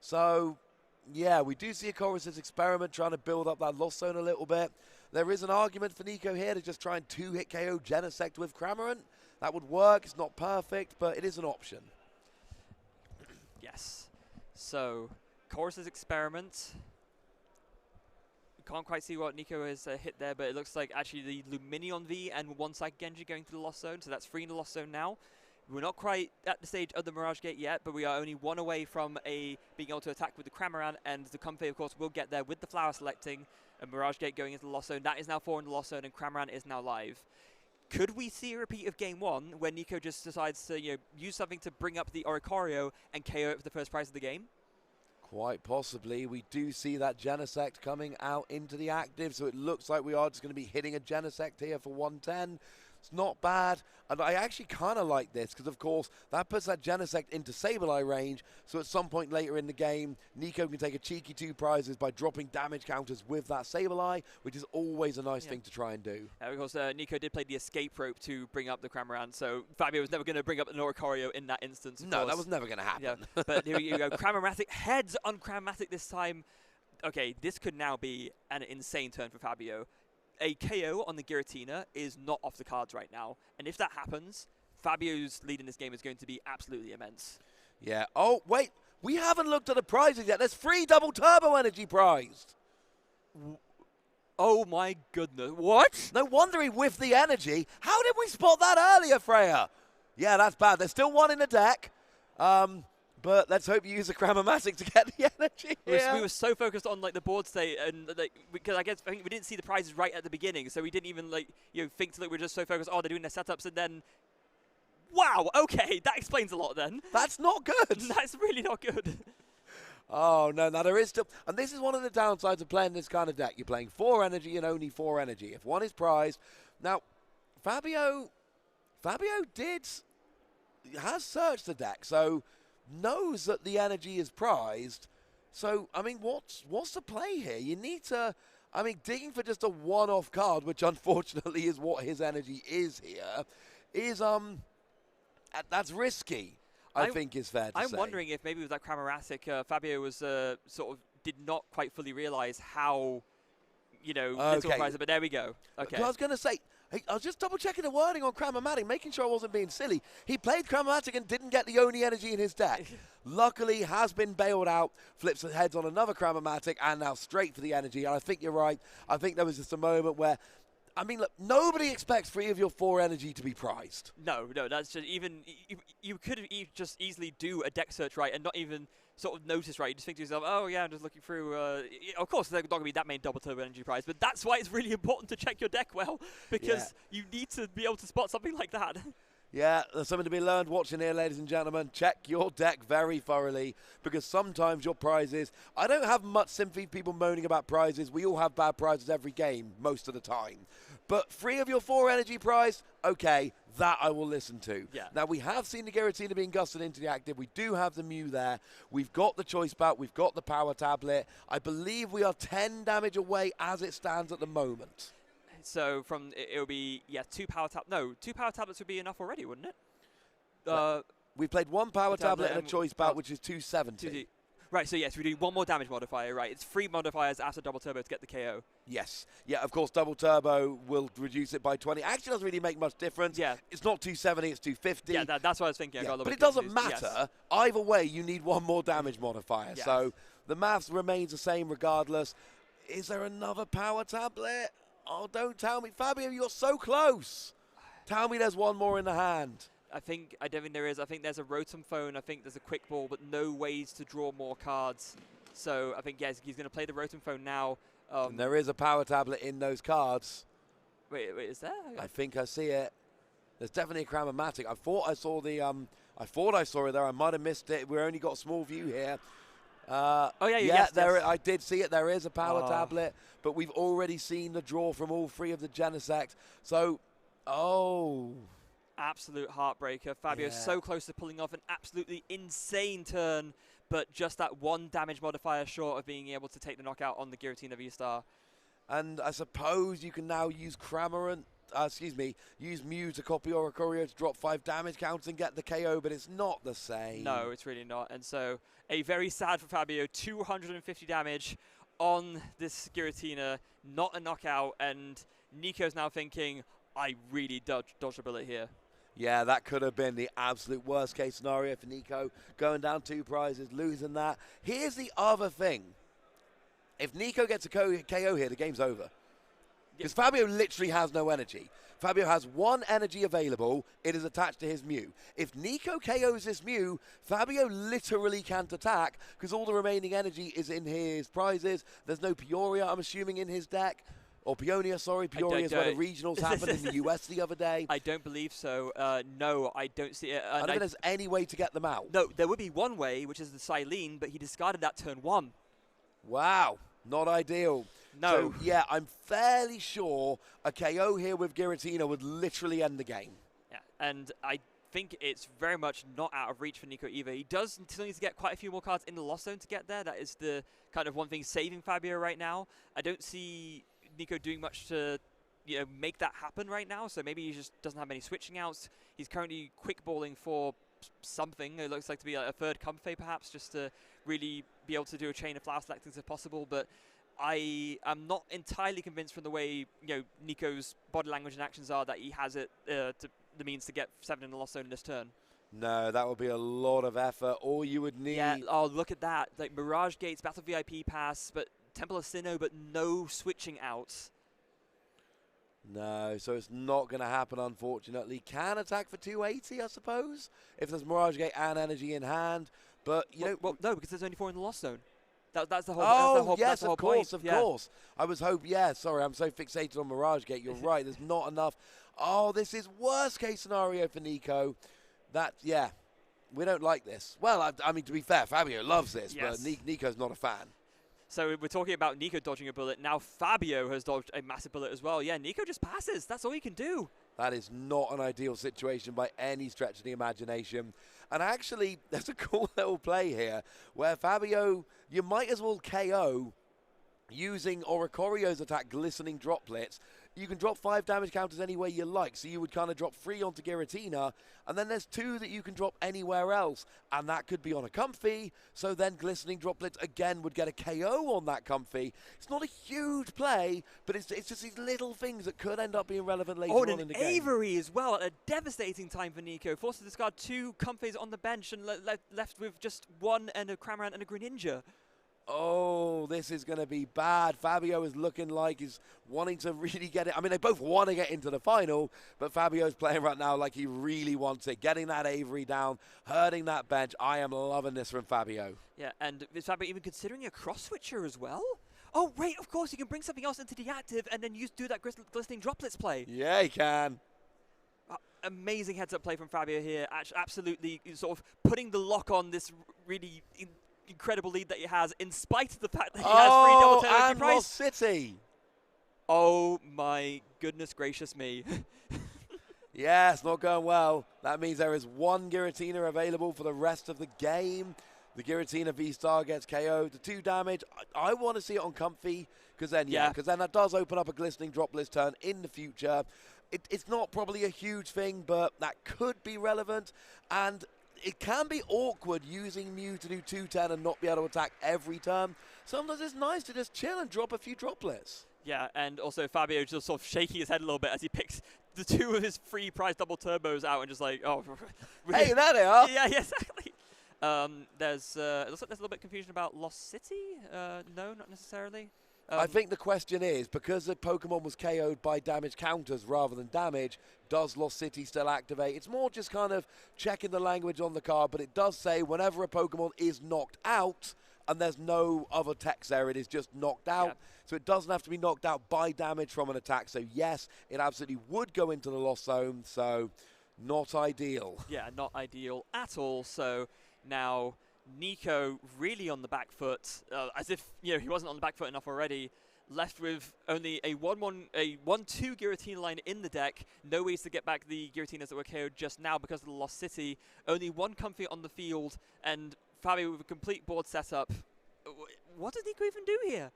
So, yeah, we do see a Chorus's experiment trying to build up that Lost Zone a little bit. There is an argument for Nico here to just try and 2-hit KO Genesect with Cramorant. That would work. It's not perfect, but it is an option. Yes. So, Chorus's experiment. We can't quite see what Nico has hit there, but it looks like actually the Lumineon V and 1 Psychic Genji going to the Lost Zone. So that's 3 in the Lost Zone now. We're not quite at the stage of the Mirage Gate yet, but we are only 1 away from being able to attack with the Cramorant, and the Comfey, of course, will get there with the Flower selecting, and Mirage Gate going into the Lost Zone. That is now 4 in the Lost Zone, and Cramorant is now live. Could we see a repeat of Game 1 where Nico just decides to use something to bring up the Oricorio and KO it for the first prize of the game? Quite possibly. We do see that Genesect coming out into the active, so it looks like we are just going to be hitting a Genesect here for 110. It's not bad, and I actually kind of like this because, of course, that puts that Genesect into Sableye range, so at some point later in the game, Nico can take a cheeky 2 prizes by dropping damage counters with that Sableye, which is always a nice thing to try and do. Of course, Nico did play the escape rope to bring up the Cramorant, so Fabio was never going to bring up the Oricorio in that instance. No, that was never going to happen. Yeah, but here you go, Cramomatic, heads on Cramomatic this time. Okay, this could now be an insane turn for Fabio. A KO on the Giratina is not off the cards right now. And if that happens, Fabio's lead in this game is going to be absolutely immense. Yeah. Oh, wait. We haven't looked at the prizes yet. There's 3 double turbo energy prized. Oh, my goodness. What? No wonder he whiffed the energy. How did we spot that earlier, Freya? Yeah, that's bad. There's still 1 in the deck. But let's hope you use a Cramomatic to get the energy here. We were so focused on the board state, and because I think we didn't see the prizes right at the beginning, so we didn't even think we were just so focused. Oh, they're doing their setups, and then wow, okay, that explains a lot. Then that's not good. That's really not good. Oh no, now there is still, and this is one of the downsides of playing this kind of deck. You're playing 4 energy and only 4 energy. If 1 is prized, now Fabio has searched the deck, so knows that the energy is prized. So, I mean, what's the play here? You need to, I mean, digging for just a one-off card, which unfortunately is what his energy is here, is, that's risky, I think is fair to say. I'm wondering if maybe with that Cramomatic, Fabio was sort of did not quite fully realize how, little prize, but there we go. Okay. I was going to say, I was just double-checking the wording on Cramomatic, making sure I wasn't being silly. He played Cramomatic and didn't get the Oni energy in his deck. Luckily, has been bailed out, flips the heads on another Cramomatic, and now straight for the energy. And I think you're right. I think there was just a moment where, I mean, look, nobody expects 3 of your 4 energy to be prized. No, that's just even, you could just easily do a deck search right and not even sort of notice right. You just think to yourself, oh yeah, I'm just looking through. Of course, there's not going to be that many double turbo energy prize, but that's why it's really important to check your deck well, because you need to be able to spot something like that. Yeah, there's something to be learned watching here, ladies and gentlemen. Check your deck very thoroughly, because sometimes your prizes, I don't have much sympathy for people moaning about prizes. We all have bad prizes every game, most of the time. But 3 of your 4 energy prize, okay, that I will listen to. Yeah. Now, we have seen the Giratina being gusted into the active. We do have the Mew there. We've got the Choice Belt. We've got the Power Tablet. I believe we are 10 damage away as it stands at the moment. So it'll be, 2 Power Tablets. No, 2 Power Tablets would be enough already, wouldn't it? We've played 1 Power Tablet and a Choice Belt, which is 270. Right, so yes, we do 1 more damage modifier, right? It's 3 modifiers after double turbo to get the KO. Yes. Yeah, of course, double turbo will reduce it by 20. Actually, doesn't really make much difference. Yeah. It's not 270, it's 250. Yeah, that's what I was thinking. Yeah. But it doesn't matter. Yes. Either way, you need 1 more damage modifier. Yes. So the maths remains the same regardless. Is there another Power Tablet? Oh, don't tell me. Fabio, you're so close. Tell me there's 1 more in the hand. I don't think there is. I think there's a Rotom Phone. I think there's a Quick Ball, but no ways to draw more cards. So I think, yes, he's going to play the Rotom Phone now. And there is a Power Tablet in those cards. Wait, is there? I think I see it. There's definitely a Cramomatic. I thought I saw the. I thought I saw it there. I might have missed it. We only got a small view here. Yes. I did see it. There is a Power Tablet, but we've already seen the draw from all 3 of the Genesect. So, absolute heartbreaker. Fabio's so close to pulling off an absolutely insane turn, but just that 1 damage modifier short of being able to take the knockout on the Giratina VSTAR. And I suppose you can now use use Mew to copy Oricorio to drop 5 damage counts and get the KO, but it's not the same. No, it's really not. And so, a very sad for Fabio, 250 damage on this Giratina, not a knockout, and Nico's now thinking, I really dodged a bullet here. Yeah, that could have been the absolute worst case scenario for Nico. Going down 2 prizes, losing that. Here's the other thing. If Nico gets a KO here, the game's over. Because Fabio literally has no energy. Fabio has 1 energy available. It is attached to his Mew. If Nico KOs this Mew, Fabio literally can't attack because all the remaining energy is in his prizes. There's no Peoria, I'm assuming, in his deck. Or Peonia, sorry. Peoria is where the regionals happened in the US the other day. I don't believe so. No, I don't see it. I don't think there's any way to get them out. No, there would be one way, which is the Silene, but he discarded that turn 1. Wow, not ideal. No. So, yeah, I'm fairly sure a KO here with Giratina would literally end the game. Yeah, and I think it's very much not out of reach for Nico either. He does still need to get quite a few more cards in the lost zone to get there. That is the kind of one thing saving Fabio right now. I don't see Nico doing much to make that happen right now, so maybe he just doesn't have many switching outs. He's currently quick balling for something. It looks like to be a third Comfey perhaps, just to really be able to do a chain of flower selectings if possible, but I am not entirely convinced from the way Nico's body language and actions are that he has it the means to get 7 in the lost zone in this turn. No, that would be a lot of effort. All you would need... Yeah, oh, look at that. Like Mirage Gates, Battle VIP Pass, but Temple of Sinnoh, but no switching outs. No, so it's not going to happen, unfortunately. Can attack for 280, I suppose, if there's Mirage Gate and energy in hand. But, well, no, because there's only 4 in the lost zone. That's the whole. Oh, that's the whole point. Of course. I was hoping. Yeah, sorry, I'm so fixated on Mirage Gate. You're right. There's not enough. Oh, this is worst case scenario for Nico. Yeah, we don't like this. Well, I mean, to be fair, Fabio loves this, yes. but Nico's not a fan. So we're talking about Nico dodging a bullet. Now Fabio has dodged a massive bullet as well. Yeah, Nico just passes. That's all he can do. That is not an ideal situation by any stretch of the imagination. And actually, there's a cool little play here where Fabio, you might as well KO using Oricorio's attack, Glistening Droplets. You can drop 5 damage counters any way you like. So you would kind of drop 3 onto Giratina, and then there's 2 that you can drop anywhere else. And that could be on a Comfey, so then Glistening Droplets again would get a KO on that Comfey. It's not a huge play, but it's just these little things that could end up being relevant later on in the game. Avery as well, at a devastating time for Nico. Forced to discard 2 Comfeys on the bench and left with just 1 and a Cramorant and a Greninja. Oh, this is going to be bad. Fabio is looking like he's wanting to really get it. I mean, they both want to get into the final, but Fabio's playing right now like he really wants it. Getting that Avery down, hurting that bench. I am loving this from Fabio. Yeah, and is Fabio even considering a cross-switcher as well? Oh, wait, of course, you can bring something else into the active and then do that Glistening Droplets play. Yeah, he can. Amazing heads-up play from Fabio here. Absolutely sort of putting the lock on this really incredible lead that he has, in spite of the fact that he has 3 double turn and Lost City. Oh my goodness gracious me. Yeah, it's not going well. That means there is 1 Giratina available for the rest of the game. The Giratina VSTAR gets KO'd. The 2 damage. I want to see it on Comfey, because then that does open up a Glistening Droplets turn in the future. It's not probably a huge thing, but that could be relevant, and it can be awkward using Mew to do 2-10 and not be able to attack every turn. Sometimes it's nice to just chill and drop a few droplets. Yeah, and also Fabio just sort of shaking his head a little bit as he picks the 2 of his free prize double turbos out and just like, oh. Hey, there they are. Yeah, exactly. There's it looks like there's a little bit of confusion about Lost City. No, not necessarily. I think the question is, because the Pokemon was KO'd by damage counters rather than damage, does Lost City still activate? It's more just kind of checking the language on the card, but it does say whenever a Pokemon is knocked out, and there's no other text there, it is just knocked out. Yep. So it doesn't have to be knocked out by damage from an attack. So yes, it absolutely would go into the Lost Zone, so not ideal. Yeah, not ideal at all. So now Nico really on the back foot, as if he wasn't on the back foot enough already. Left with only a 1-2 Giratina line in the deck. No ways to get back the Giratinas that were KO'd just now because of the Lost City. Only 1 Comfey on the field, and Fabio with a complete board setup. What does Nico even do here?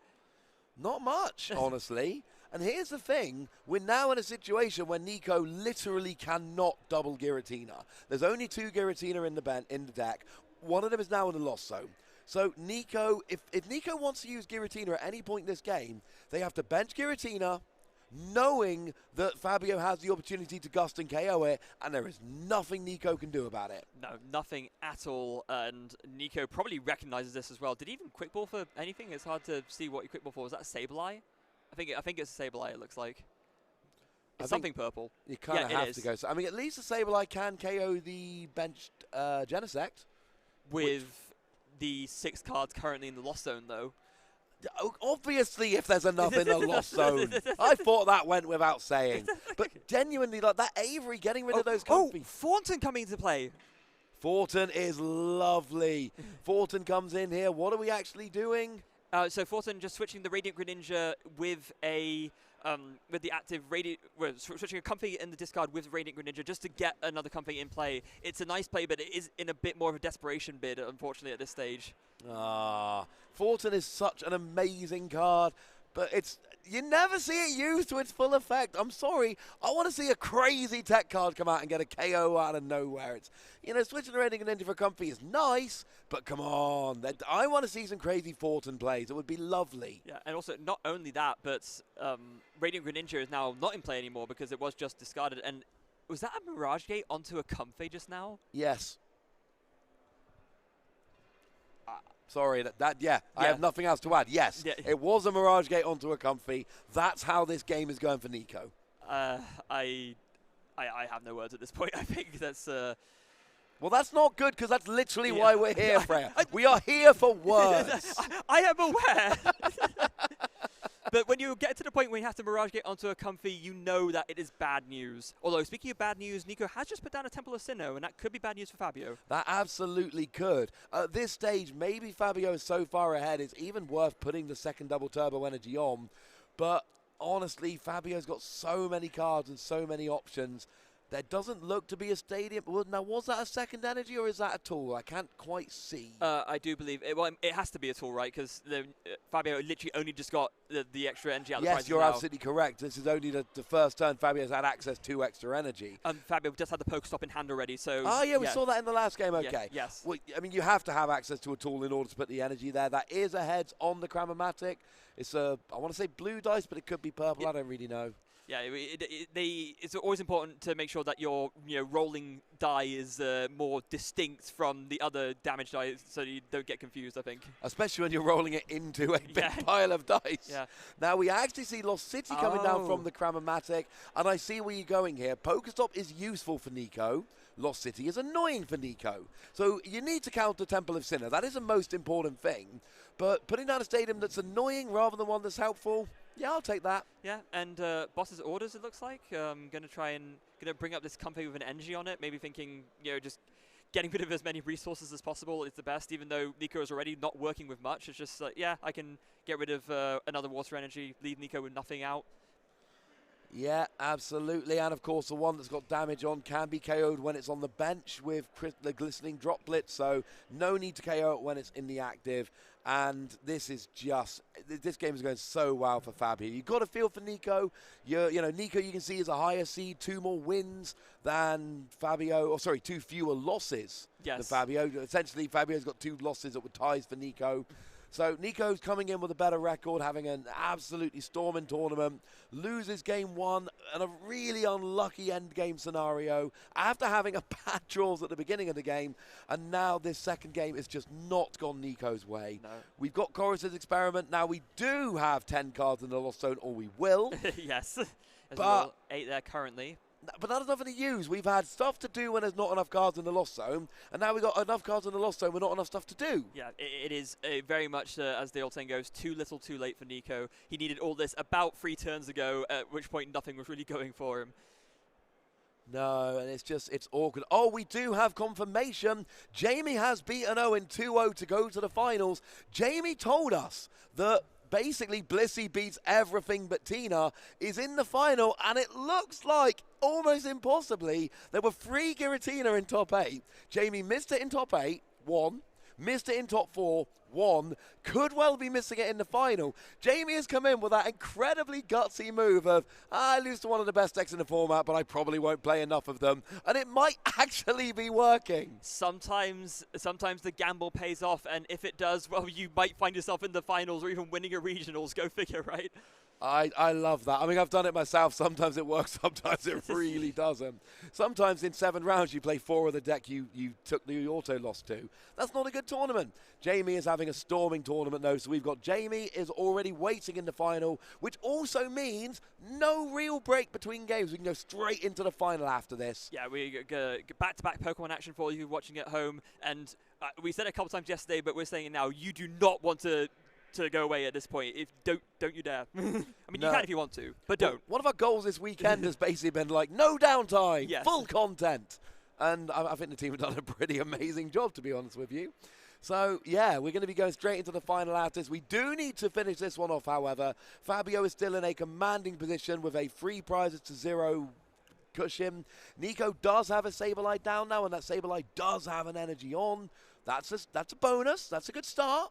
Not much, honestly. And here's the thing, we're now in a situation where Nico literally cannot double Giratina. There's only 2 Giratina in the deck. One of them is now in the Lost Zone. So Nico, if Nico wants to use Giratina at any point in this game, they have to bench Giratina, knowing that Fabio has the opportunity to gust and KO it, and there is nothing Nico can do about it. No, nothing at all, and Nico probably recognizes this as well. Did he even quick ball for anything? It's hard to see what he quick ball for. Was that a Sableye? I think it's a Sableye, it looks like. It's something purple. You kind of have to go. So, I mean, at least the Sableye can KO the benched Genesect. With the 6 cards currently in the Lost Zone, though. Obviously, if there's enough in the lost zone. I thought that went without saying. But genuinely, like that Avery getting rid of those comfy. Thornton coming into play. Thornton is lovely. Thornton comes in here. What are we actually doing? So Thornton just switching the Radiant Greninja with a with the active Radiant, switching a Comfy in the discard with Radiant Greninja just to get another Comfy in play. It's a nice play, but it is in a bit more of a desperation bid, unfortunately, at this stage. Thornton is such an amazing card, but you never see it used to its full effect. I'm sorry. I want to see a crazy tech card come out and get a KO out of nowhere. Switching the Radiant Greninja for Comfy is nice, but come on. I want to see some crazy Thornton plays. It would be lovely. Yeah, and also not only that, but Radiant Greninja is now not in play anymore because it was just discarded. And was that a Mirage Gate onto a Comfy just now? Yes. Sorry, yeah, I have nothing else to add. Yes, it was a Mirage Gate onto a Comfy. That's how this game is going for Nico. I have no words at this point. I think that's... Well, that's not good, because that's literally why we're here, Freya. We are here for words. I am aware. But when you get to the point where you have to Mirage Gate onto a Comfy, you know that it is bad news. Although, speaking of bad news, Nico has just put down a Temple of Sinnoh, and that could be bad news for Fabio. That absolutely could. At this stage, maybe Fabio is so far ahead, it's even worth putting the second double turbo energy on. But honestly, Fabio's got so many cards and so many options. There doesn't look to be a stadium. Well, now, was that a second energy or is that a tool? I can't quite see. I do believe it. Well, it has to be a tool, right? Because Fabio literally only just got the extra energy out of the prize. Yes, you're absolutely correct. This is only the first turn Fabio's had access to extra energy. Fabio just had the Pokestop in hand already, so... Oh, yeah, we saw that in the last game, okay. Yes. Well, I mean, you have to have access to a tool in order to put the energy there. That is a heads on the Cramomatic. It's I want to say blue dice, but it could be purple. I don't really know. Yeah, it's always important to make sure that your rolling die is more distinct from the other damage die, so you don't get confused, I think. Especially when you're rolling it into a big pile of dice. Yeah. Now, we actually see Lost City coming down from the Cramomatic, and I see where you're going here. Pokestop is useful for Nico. Lost City is annoying for Nico. So you need to counter Temple of Sinnoh. That is the most important thing. But putting down a stadium that's annoying rather than one that's helpful, yeah, I'll take that. Yeah, and Boss's orders, it looks like. Gonna bring up this Comfy with an energy on it, maybe thinking, just getting rid of as many resources as possible is the best, even though Nico is already not working with much. It's just like, yeah, I can get rid of another water energy, leave Nico with nothing out. Yeah, absolutely. And, of course, the one that's got damage on can be KO'd when it's on the bench with the glistening droplet, so no need to KO it when it's in the active. And this game is going so well for Fab here. You've got to feel for Nico. Nico, you can see, is a higher seed, 2 more wins than Fabio, 2 fewer losses than Fabio. Essentially, Fabio's got 2 losses that were ties for Nico. So Nico's coming in with a better record, having an absolutely storming tournament, loses game 1 and a really unlucky end game scenario after having a bad draws at the beginning of the game, and now this second game has just not gone Nico's way. No. We've got Chorus's Experiment. Now we do have 10 cards in the Lost Zone, or we will. Yes, but 8 there currently. But that is nothing to use. We've had stuff to do when there's not enough cards in the Lost Zone, and now we've got enough cards in the Lost Zone with not enough stuff to do. Yeah, it is very much, as the old saying goes, too little too late for Nico. He needed all this about 3 turns ago, at which point nothing was really going for him. No, and it's awkward. Oh, we do have confirmation. Jamie has beaten Owen 2-0 to go to the finals. Jamie told us that basically Blissey beats everything but Tina, is in the final, and it looks like, almost impossibly, there were 3 Giratina in top 8. Jamie missed it in top 8, 1. Missed it in top 4, 1. Could well be missing it in the final. Jamie has come in with that incredibly gutsy move of, I lose to one of the best decks in the format, but I probably won't play enough of them. And it might actually be working. Sometimes the gamble pays off, and if it does, well, you might find yourself in the finals or even winning a regionals. Go figure, right? I love that. I mean, I've done it myself. Sometimes it works, sometimes it really doesn't. Sometimes in 7 rounds you play 4 of the deck you took the auto loss to. That's not a good tournament. Jamie is having a storming tournament though, so we've got Jamie is already waiting in the final, which also means no real break between games. We can go straight into the final after this. Yeah, we go back-to-back Pokemon action for you watching at home, and we said it a couple times yesterday, but we're saying it now, you do not want to to go away at this point. If don't you dare. I mean, No. you can if you want to, but don't. One of our goals this weekend has basically been like, no downtime, Yes. full content. And I think the team have done a pretty amazing job, to be honest with you. So, yeah, we're going to be going straight into the final after this. We do need to finish this one off, however. Fabio is still in a commanding position with a 3 prizes to 0 cushion. Nico does have a Sableye down now, and that Sableye does have an energy on. That's a bonus. That's a good start.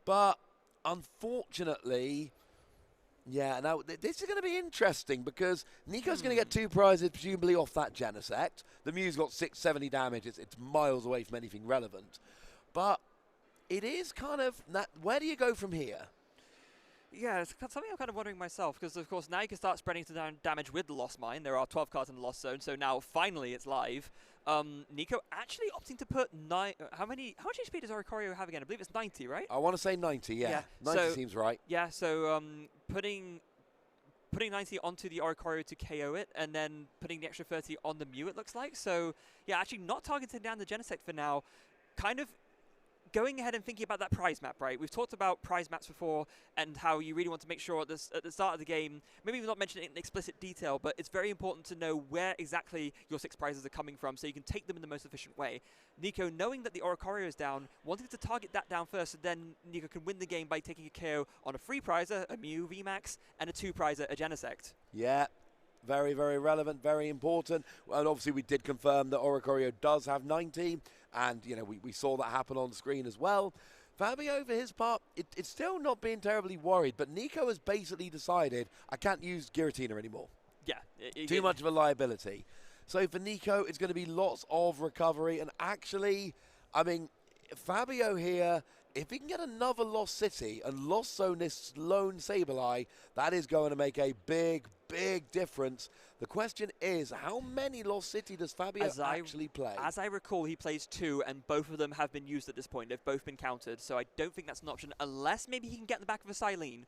But unfortunately, yeah, now this is going to be interesting because Nico's going to get 2 prizes presumably off that Genesect. The Mew's got 670 damage. It's miles away from anything relevant. But it is kind of, where do you go from here? Yeah, it's something I'm kind of wondering myself, because of course now you can start spreading down damage with the Lost Mine. There are 12 cards in the Lost Zone, so now finally it's live. Nico actually opting to put how much HP does Oricorio have again? I believe it's 90, right? I want to say 90, yeah. 90 seems right. Yeah, so putting 90 onto the Oricorio to KO it, and then putting the extra 30 on the Mew, it looks like. So yeah, actually not targeting down the Genesect for now. Kind of going ahead and thinking about that prize map, right? We've talked about prize maps before and how you really want to make sure at the start of the game, maybe not mention it in explicit detail, but it's very important to know where exactly your 6 prizes are coming from so you can take them in the most efficient way. Nico, knowing that the Oricorio is down, wanting to target that down first, so then Nico can win the game by taking a KO on a 3 prizer, a Mew VMAX, and a 2 prizer, a Genesect. Yeah. Very, very relevant, very important. And obviously we did confirm that Oricorio does have 90, and you know we saw that happen on the screen as well. Fabio, for his part, it's still not being terribly worried, but Nico has basically decided, I can't use Giratina anymore. Yeah. Too much of a liability. So for Nico, it's going to be lots of recovery, and actually, I mean, Fabio here, if he can get another Lost City and Lost Zone this lone Sableye, that is going to make a big, big difference. The question is, how many Lost City does Fabio actually play? As I recall, he plays 2, and both of them have been used at this point. They've both been countered, so I don't think that's an option, unless maybe he can get the back of a Silene.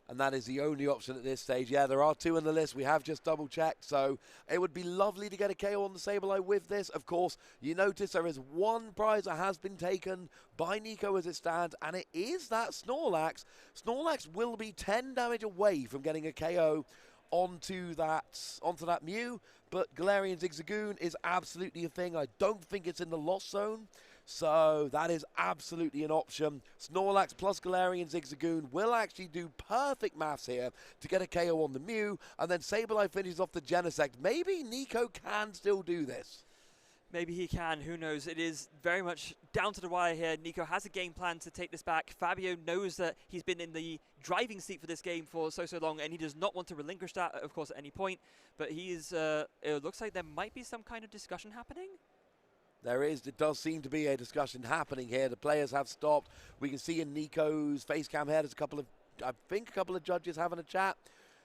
And that is the only option at this stage. Yeah, there are 2 on the list. We have just double-checked, so it would be lovely to get a KO on the Sableye with this. Of course, you notice there is 1 prize that has been taken by Nico as it stands, and it is that Snorlax. Snorlax will be 10 damage away from getting a KO onto that Mew, but Galarian Zigzagoon is absolutely a thing. I don't think it's in the Lost Zone. So that is absolutely an option. Snorlax plus Galarian Zigzagoon will actually do perfect maths here to get a KO on the Mew, and then Sableye finishes off the Genesect. Maybe Nico can still do this. Maybe he can, who knows. It is very much down to the wire here. Nico has a game plan to take this back. Fabio knows that he's been in the driving seat for this game for so long, and he does not want to relinquish that, of course, at any point. But he is, it looks like there might be some kind of discussion happening. There is. It does seem to be a discussion happening here. The players have stopped. We can see in Nico's face cam here, there's I think a couple of judges having a chat.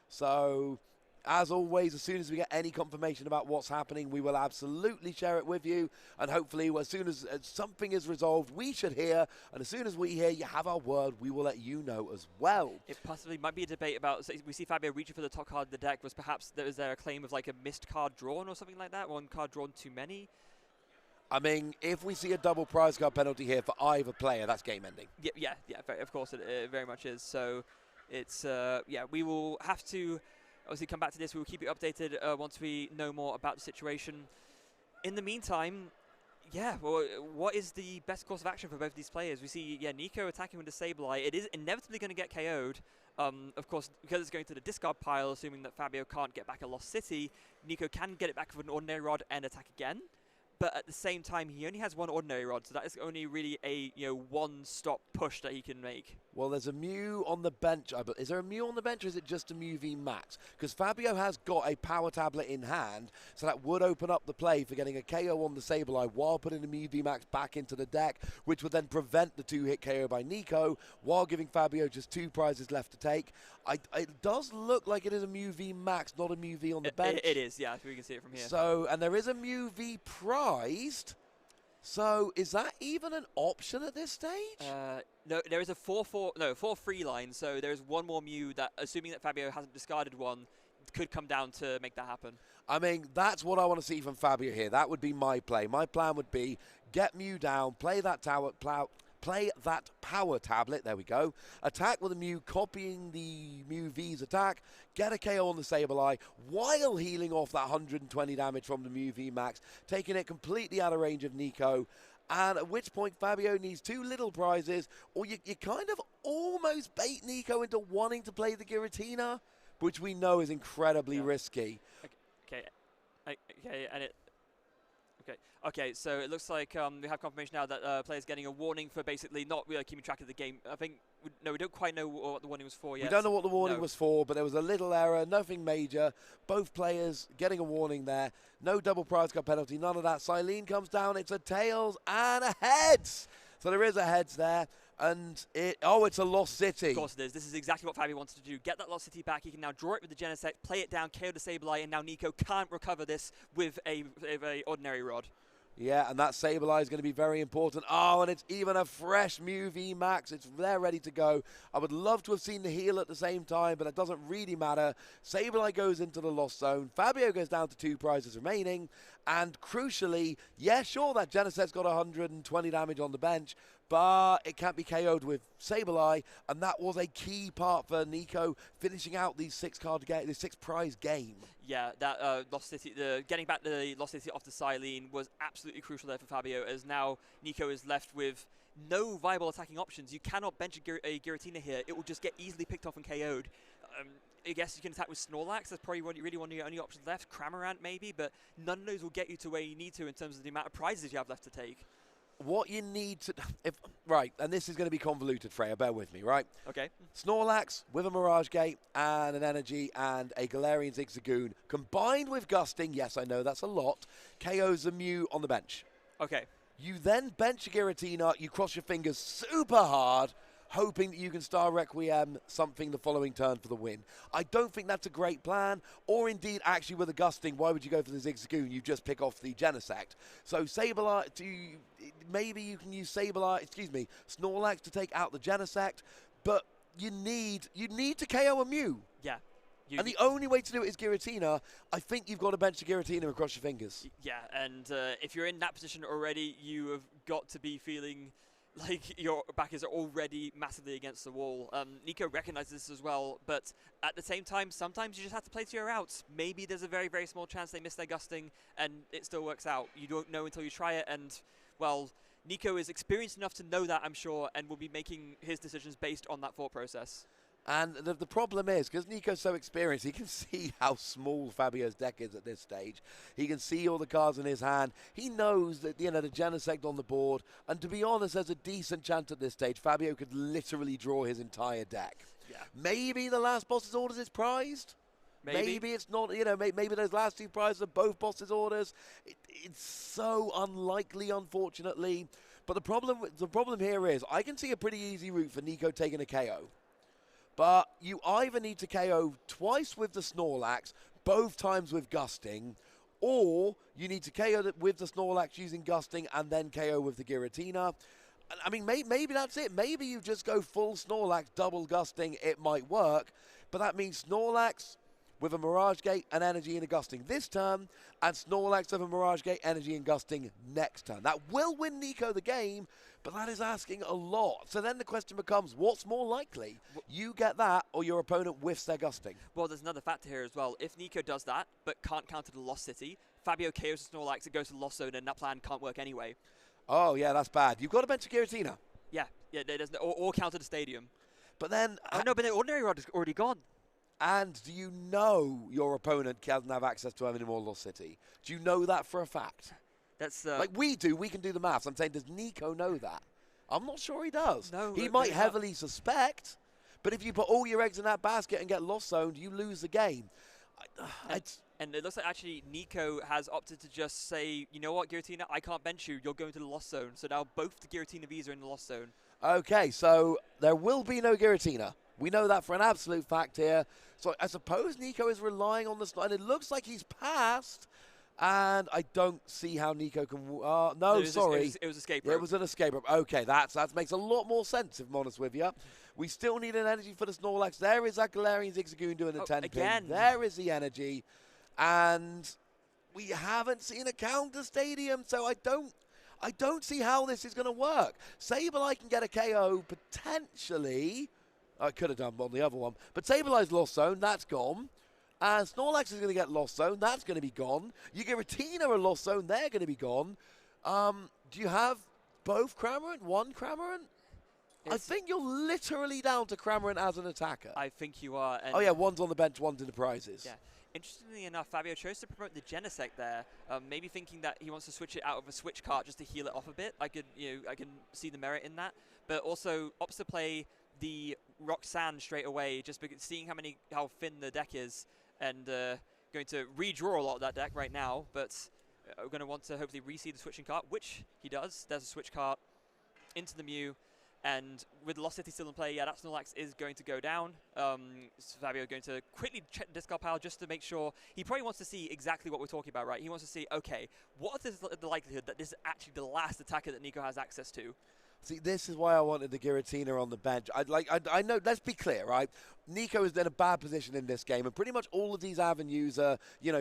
So, as always, as soon as we get any confirmation about what's happening, we will absolutely share it with you. And hopefully, as soon as something is resolved, we should hear. And as soon as we hear you have our word, we will let you know as well. It possibly might be a debate about, so we see Fabio reaching for the top card of the deck. Was there a claim of like a missed card drawn or something like that? 1 card drawn too many? I mean, if we see a double prize card penalty here for either player, that's game ending. Yeah, of course it very much is. So it's, yeah, we will have to obviously come back to this. We will keep you updated once we know more about the situation. In the meantime, yeah, well, what is the best course of action for both these players? We see, yeah, Nico attacking with the Sableye. It is inevitably going to get KO'd. Of course, because it's going to the discard pile, assuming that Fabio can't get back a Lost City, Nico can get it back with an Ordinary Rod and attack again. But at the same time, he only has 1 Ordinary Rod, so that is only really a 1-stop push that he can make. Well, there's a Mew on the bench. Is there a Mew on the bench, or is it just a Mew VMAX? Because Fabio has got a power tablet in hand, so that would open up the play for getting a KO on the Sableye while putting the Mew VMAX back into the deck, which would then prevent the 2-hit KO by Nico, while giving Fabio just 2 prizes left to take. It does look like it is a Mew VMAX, not a Mew V on the bench. It is, yeah, we can see it from here. So, and there is a Mew V prized. So, is that even an option at this stage? No, there is a 4-3 line, so there is 1 more Mew that, assuming that Fabio hasn't discarded 1, could come down to make that happen. I mean, that's what I want to see from Fabio here. That would be my play. My plan would be get Mew down, play that play that power tablet, there we go, attack with a Mew, copying the Mew V's attack, get a KO on the Sableye, while healing off that 120 damage from the Mew VMAX, taking it completely out of range of Nico, and at which point Fabio needs 2 little prizes, or you kind of almost bait Nico into wanting to play the Giratina, which we know is incredibly risky. Okay, and it... Okay, so it looks like we have confirmation now that players getting a warning for basically not really keeping track of the game. I think, we don't quite know what the warning was for yet. We don't know what the warning was for, but there was a little error, nothing major. Both players getting a warning there. No double prize cut penalty, none of that. Silene comes down, it's a tails and a heads. So there is a heads there. And it's a lost city. Of course it is. This is exactly what Fabio wanted to do. Get that lost city back. He can now draw it with the Genesect, play it down, KO the Sableye, and now Nico can't recover this with a ordinary rod. Yeah, and that Sableye is going to be very important. Oh, and it's even a fresh Mew VMAX. It's there ready to go. I would love to have seen the heal at the same time, but it doesn't really matter. Sableye goes into the lost zone. Fabio goes down to 2 prizes remaining. And crucially, yeah, sure, that Genesect's got 120 damage on the bench, but it can't be KO'd with Sableye, and that was a key part for Nico finishing out these 6 prize game. Yeah, that Lost City, getting back the Lost City off the Silene was absolutely crucial there for Fabio, as now Nico is left with no viable attacking options. You cannot bench a Giratina here. It will just get easily picked off and KO'd. I guess you can attack with Snorlax. That's probably really one of your only options left. Cramorant maybe, but none of those will get you to where you need to in terms of the amount of prizes you have left to take. What you need to... Right, and this is going to be convoluted, Freya, bear with me, right? Okay. Snorlax with a Mirage Gate and an Energy and a Galarian Zigzagoon, combined with Gusting, yes, I know that's a lot, KOs a Mew on the bench. Okay. You then bench a Giratina, you cross your fingers super hard, hoping that you can Star Requiem something the following turn for the win. I don't think that's a great plan, or indeed, actually with a Gusting, why would you go for the Zigzagoon? You just pick off the Genesect. So Sableye, maybe you can use Snorlax to take out the Genesect, but you need to KO a Mew. Yeah. And the only way to do it is Giratina. I think you've got to bench a Giratina and cross your fingers. Yeah, and if you're in that position already, you have got to be feeling like your back is already massively against the wall. Nico recognizes this as well, but at the same time, sometimes you just have to play to your outs. Maybe there's a very, very small chance they miss their Gusting, and it still works out. You don't know until you try it, and, well, Nico is experienced enough to know that, I'm sure, and will be making his decisions based on that thought process. And the problem is, because Nico's so experienced, he can see how small Fabio's deck is at this stage. He can see all the cards in his hand. He knows that, the Genesect on the board. And to be honest, there's a decent chance at this stage Fabio could literally draw his entire deck. Yeah. Maybe the last boss's orders is prized. Maybe it's not, maybe those last 2 prizes are both boss's orders. It's so unlikely, unfortunately. But the problem here is, I can see a pretty easy route for Nico taking a KO. But you either need to KO twice with the Snorlax, both times with Gusting, or you need to KO with the Snorlax using Gusting and then KO with the Giratina. I mean, maybe that's it. Maybe you just go full Snorlax, double Gusting, it might work. But that means Snorlax with a Mirage Gate and Energy and a Gusting this turn, and Snorlax with a Mirage Gate, Energy and Gusting next turn. That will win Nico the game, but that is asking a lot. So then the question becomes, what's more likely? You get that, or your opponent whiffs their Gusting? Well, there's another factor here as well. If Nico does that, but can't counter the Lost City, Fabio KOs the Snorlax, it goes to the Lost Zone, and that plan can't work anyway. Oh, yeah, that's bad. You've got to bench a Giratina. Yeah, or counter the Stadium. But then... Oh, no, but the Ordinary Rod is already gone. And do you know your opponent doesn't have access to any more Lost City? Do you know that for a fact? That's like we do. We can do the maths. I'm saying, does Nico know that? I'm not sure he does. No, he might heavily suspect, but if you put all your eggs in that basket and get Lost Zoned, you lose the game. And it looks like actually Nico has opted to just say, you know what, Giratina, I can't bench you. You're going to the Lost Zone. So now both the Giratina Vs are in the Lost Zone. Okay, so there will be no Giratina. We know that for an absolute fact here. So I suppose Nico is relying on this, and it looks like he's passed. And I don't see how Nico can... no, sorry. It was escape rope. It was an escape rope. Okay, that makes a lot more sense, if I'm honest with you. We still need an energy for the Snorlax. There is that Galarian Zigzagoon doing the 10 again. pin. There is the energy. And we haven't seen a counter Stadium, so I I don't see how this is going to work. Sableye can get a KO potentially. I could have done on the other one. But Sableye's Lost Zone, that's gone. Snorlax is going to get Lost Zone, that's going to be gone. You get Giratina a Lost Zone, they're going to be gone. Do you have both Cramorant, one Cramorant? I think you're literally down to Cramorant as an attacker. I think you are. And oh yeah, one's on the bench, one's in the prizes. Yeah. Interestingly enough, Fabio chose to promote the Genesect there, maybe thinking that he wants to switch it out of a switch cart just to heal it off a bit. I can see the merit in that, but also opts to play the Roxanne straight away, just because seeing how thin the deck is, and going to redraw a lot of that deck right now. But we're going to want to hopefully re-see the switching cart, which he does. There's a switch cart into the Mew. And with Lost City still in play, yeah, that Snorlax is going to go down. Fabio going to quickly check the discard pile just to make sure. He probably wants to see exactly what we're talking about, right? He wants to see, okay, what is the likelihood that this is actually the last attacker that Nico has access to? See, this is why I wanted the Giratina on the bench. I know, let's be clear, right? Nico is in a bad position in this game, and pretty much all of these avenues are,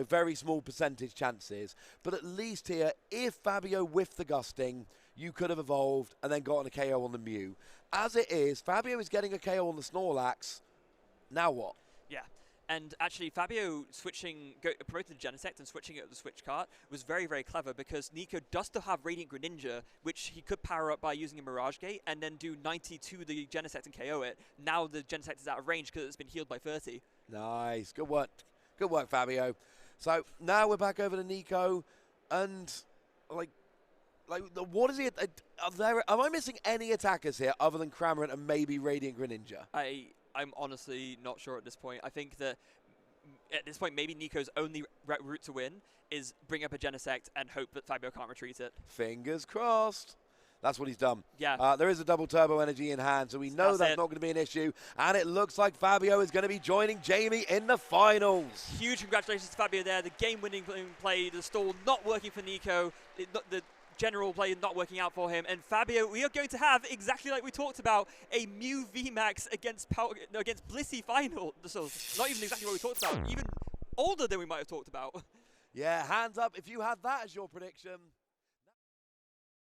very small percentage chances. But at least here, if Fabio whiffed the Gusting, you could have evolved and then gotten a KO on the Mew. As it is, Fabio is getting a KO on the Snorlax. Now what? Yeah. And actually, Fabio promoted the Genesect and switching it to the switch cart was very, very clever, because Nico does still have Radiant Greninja, which he could power up by using a Mirage Gate and then do 90 to the Genesect and KO it. Now the Genesect is out of range because it's been healed by 30. Nice. Good work. Good work, Fabio. So now we're back over to Nico, and what is he? Am I missing any attackers here other than Cramorant and maybe Radiant Greninja? I'm honestly not sure at this point. I think that at this point, maybe Nico's only route to win is bring up a Genesect and hope that Fabio can't retreat it. Fingers crossed. That's what he's done. Yeah. There is a double turbo energy in hand, so we know that's not going to be an issue. And it looks like Fabio is going to be joining Jamie in the finals. Huge congratulations to Fabio there. The game-winning play, the stall not working for Nico. The general play not working out for him, and Fabio, we are going to have, exactly like we talked about, a Mew VMAX against Blissey final. So not even exactly what we talked about, even older than we might have talked about. Yeah, hands up if you had that as your prediction.